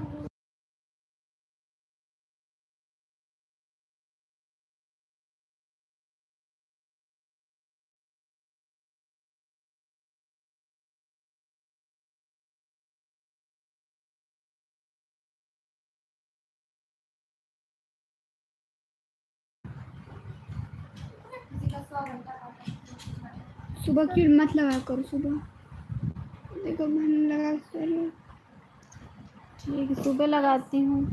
100 घंटा खाता है। सुबह क्यों मत लगा करो सुबह, देखो बहन लगा कर ठीक है, सुबह लगाती हूँ।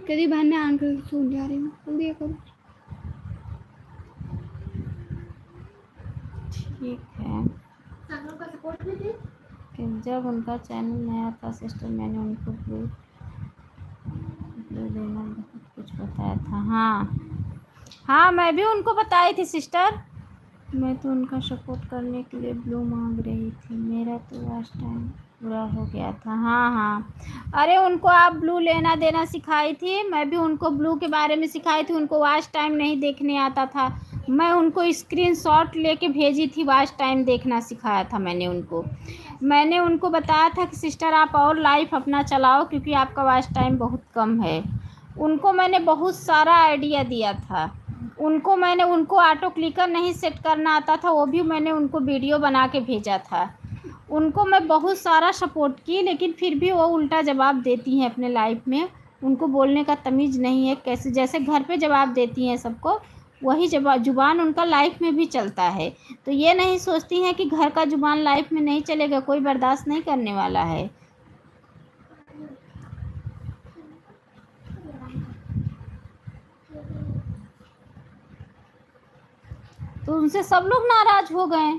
कभी बहन मैं आन कर सो जा रही हूँ, जल्दी करो। ठीक है, सानू का सपोर्ट भी दे। कि जब उनका चैनल नया था सिस्टर, मैंने उनको ब्लू देना बहुत कुछ बताया था। हाँ, मैं भी उनको बताई थी सिस्टर। मैं तो उनका सपोर्ट करने के लिए ब्लू मांग रही थी, मेरा तो लास्ट टाइम पूरा हो गया था। हाँ, अरे उनको आप ब्लू लेना देना सिखाई थी, मैं भी उनको ब्लू के बारे में सिखाई थी। उनको वॉच टाइम नहीं देखने आता था, मैं उनको स्क्रीनशॉट लेके भेजी थी, वॉच टाइम देखना सिखाया था मैंने उनको बताया था कि सिस्टर आप और लाइफ अपना चलाओ, क्योंकि आपका वॉच टाइम बहुत कम है। उनको मैंने बहुत सारा आइडिया दिया था। उनको ऑटो क्लिकर नहीं सेट करना आता था, वो भी मैंने उनको वीडियो बना के भेजा था। उनको मैं बहुत सारा सपोर्ट की, लेकिन फिर भी वो उल्टा जवाब देती हैं अपने लाइफ में। उनको बोलने का तमीज़ नहीं है, कैसे जैसे घर पे जवाब देती हैं सबको, वही जुबान उनका लाइफ में भी चलता है। तो ये नहीं सोचती हैं कि घर का जुबान लाइफ में नहीं चलेगा, कोई बर्दाश्त नहीं करने वाला है। तो उनसे सब लोग नाराज़ हो गए।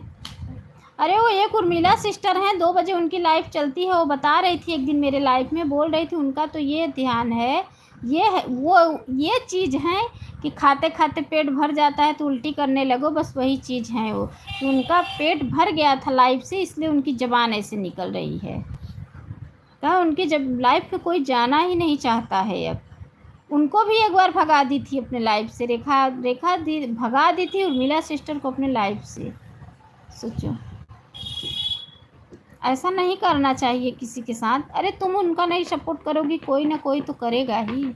अरे वो एक उर्मिला सिस्टर हैं, 2 बजे उनकी लाइफ चलती है। वो बता रही थी एक दिन मेरे लाइफ में, बोल रही थी उनका तो ये ध्यान है, ये चीज़ है कि खाते खाते पेट भर जाता है तो उल्टी करने लगो, बस वही चीज़ है वो। कि उनका पेट भर गया था लाइफ से, इसलिए उनकी ज़बान ऐसे निकल रही है। कहा उनकी जब लाइफ में कोई जाना ही नहीं चाहता है। अब उनको भी एक बार भगा दी थी अपने लाइफ से, रेखा दी भगा दी थी उर्मिला सिस्टर को अपने लाइफ से। सोचो, ऐसा नहीं करना चाहिए किसी के साथ। अरे तुम उनका नहीं सपोर्ट करोगी, कोई ना कोई तो करेगा ही।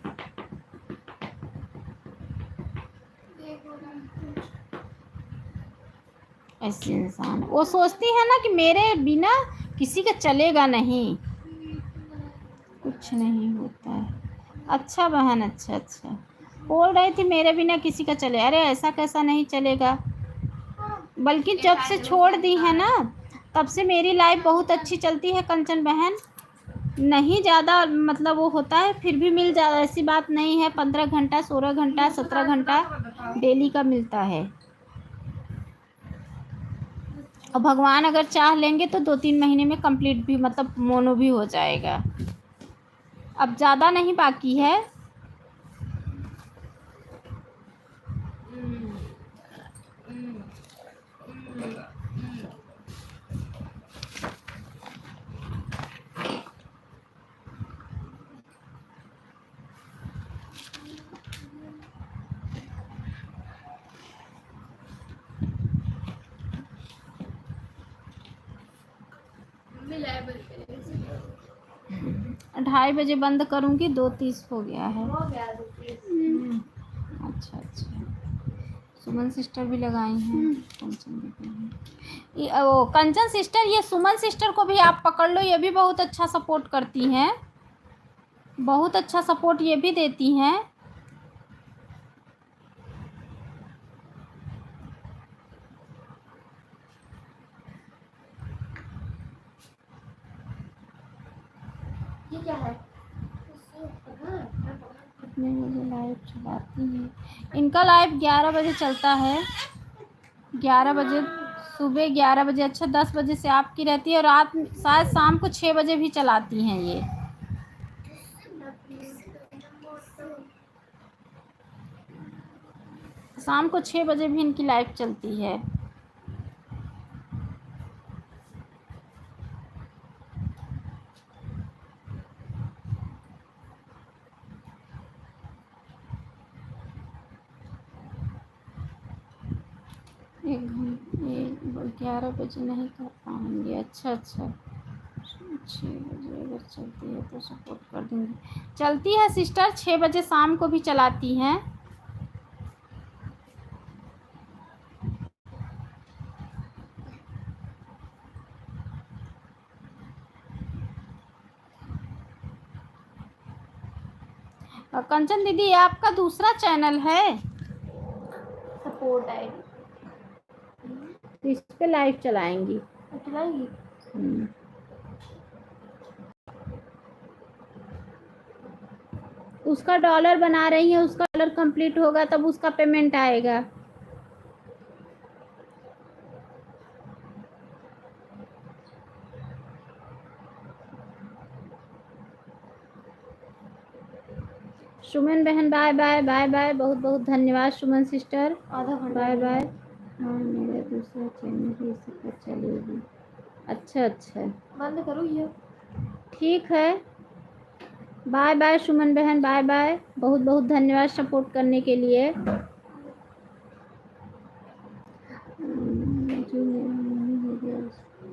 ऐसे इंसान वो सोचती है ना कि मेरे बिना किसी का चलेगा नहीं, कुछ नहीं होता है। अच्छा बहन, अच्छा बोल रही थी मेरे बिना किसी का चले। अरे ऐसा कैसा नहीं चलेगा, बल्कि जब से छोड़ दी है ना, तब से मेरी लाइफ बहुत अच्छी चलती है कंचन बहन। नहीं ज़्यादा मतलब वो होता है, फिर भी मिल जाता, ऐसी बात नहीं है। 15 घंटा 16 घंटा 17 घंटा डेली का मिलता है। और भगवान अगर चाह लेंगे तो 2-3 महीने में कंप्लीट भी, मतलब मोनो भी हो जाएगा। अब ज़्यादा नहीं बाकी है। मम्मी लेवल पे 2:30 बजे बंद करूँगी, 2:30 हो गया है। हो गया दूसरी। अच्छा, सुमन सिस्टर भी लगाई हैं, कंचन भी हैं। वो कंचन सिस्टर, ये सुमन सिस्टर को भी आप पकड़ लो, ये भी बहुत अच्छा सपोर्ट करती हैं, बहुत अच्छा सपोर्ट ये भी देती हैं। ये क्या है? कितने बजे लाइव चलाती हैं? इनका लाइव 11 बजे चलता है, 11 बजे सुबह, 11 बजे। अच्छा, 10 बजे से आपकी रहती है, और रात शायद शाम को 6 बजे भी चलाती हैं ये। शाम को 6 बजे भी इनकी लाइव चलती है। एक 11 बजे नहीं कर पाएंगे। अच्छा 6 बजे अगर चलती है तो सपोर्ट कर देंगे। चलती है सिस्टर, 6 बजे शाम को भी चलाती हैं। कंचन दीदी, ये आपका दूसरा चैनल है? सपोर्ट आएगी। तो इस पे लाइव चलाएंगी। चलाएंगी। हम्म। उसका डॉलर बना रही है, उसका डॉलर कंप्लीट होगा तब उसका पेमेंट आएगा। सुमन बहन बाय बाय बाय बाय, बहुत बहुत धन्यवाद सुमन सिस्टर, आधा घंटा बाय बाय। लगेगा। हाँ मेरा दूसरा चैनल भी इसी पर चलेगी। अच्छा अच्छा बंद करो ये। ठीक है, बाय बाय सुमन बहन, बाय बाय, बहुत बहुत धन्यवाद सपोर्ट करने के लिए। जो मेरा नहीं हो गया उसको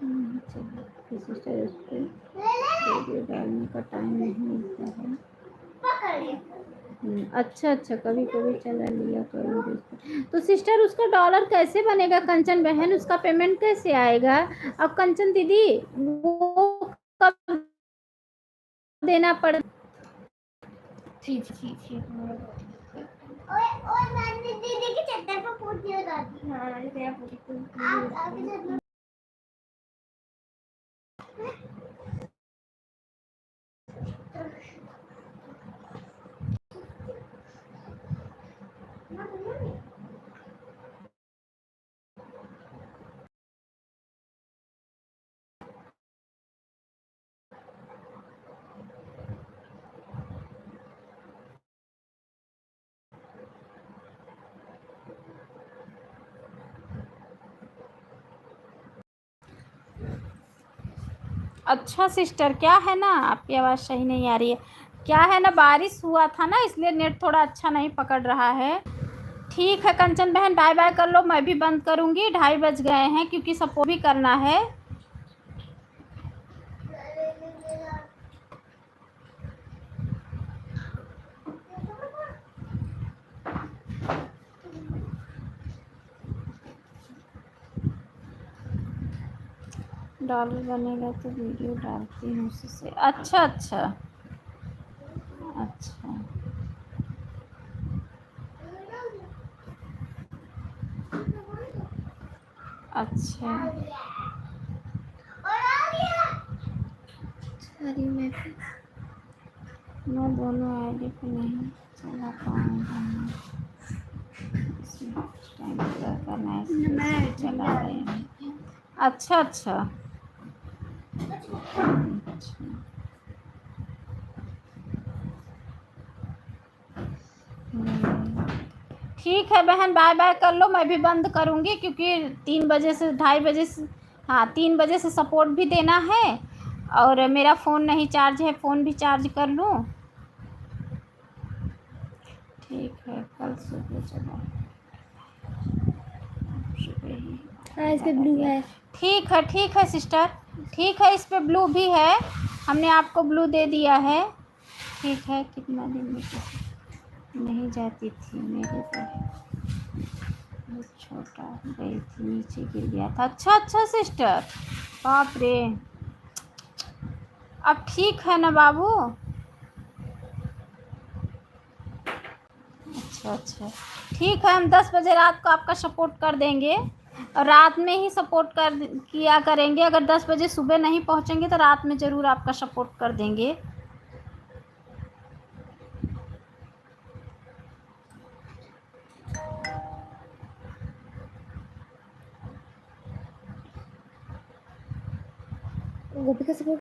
नहीं चला सिस्टर, उसको वीडियो डालने का टाइम नहीं मिलता है। अच्छा अच्छा, कभी कभी चला लिया करूँगी। तो सिस्टर उसका डॉलर कैसे बनेगा कंचन बहन, उसका पेमेंट कैसे आएगा? अब कंचन दीदी वो कब देना पड़? ठीक ठीक ठीक। और मैं दीदी की चद्दर पर पूछ दिया दादी। हाँ इसे आप पूछ। अच्छा सिस्टर, क्या है ना, आपकी आवाज़ सही नहीं आ रही है। क्या है ना, बारिश हुआ था ना इसलिए नेट थोड़ा अच्छा नहीं पकड़ रहा है। ठीक है कंचन बहन, बाय बाय कर लो, मैं भी बंद करूँगी, 2:30 बज गए हैं क्योंकि सपोर्ट भी करना है। डॉलर बनेगा तो वीडियो डालती हूँ उससे। अच्छा अच्छा अच्छा अच्छा, अरे मैं मैं दोनों आईडी पे नहीं चला पाऊँगा, टाइम पूरा करना है इसलिए चला रहे हैं। अच्छा अच्छा अच्छा। ठीक है बहन, बाय बाय कर लो, मैं भी बंद करूँगी क्योंकि 3 बजे से 2:30 बजे से, हाँ 3 बजे से सपोर्ट भी देना है और मेरा फ़ोन नहीं चार्ज है, फ़ोन भी चार्ज कर लूँ। ठीक है, कल सुबह चलो, सुबह ही। हाँ इस पे ब्लू है। ठीक है सिस्टर, ठीक है, इस पे ब्लू भी है, हमने आपको ब्लू दे दिया है। ठीक है, कितना दिन में नहीं जाती थी मेरे पर, बहुत छोटा गई थी, नीचे गिर गया था। अच्छा अच्छा सिस्टर, बाप रे, अब ठीक है ना बाबू? अच्छा अच्छा, ठीक है, हम 10 बजे रात को आपका सपोर्ट कर देंगे और रात में ही सपोर्ट कर किया करेंगे। अगर 10 बजे सुबह नहीं पहुंचेंगे तो रात में ज़रूर आपका सपोर्ट कर देंगे। गोपिका सपोर्ट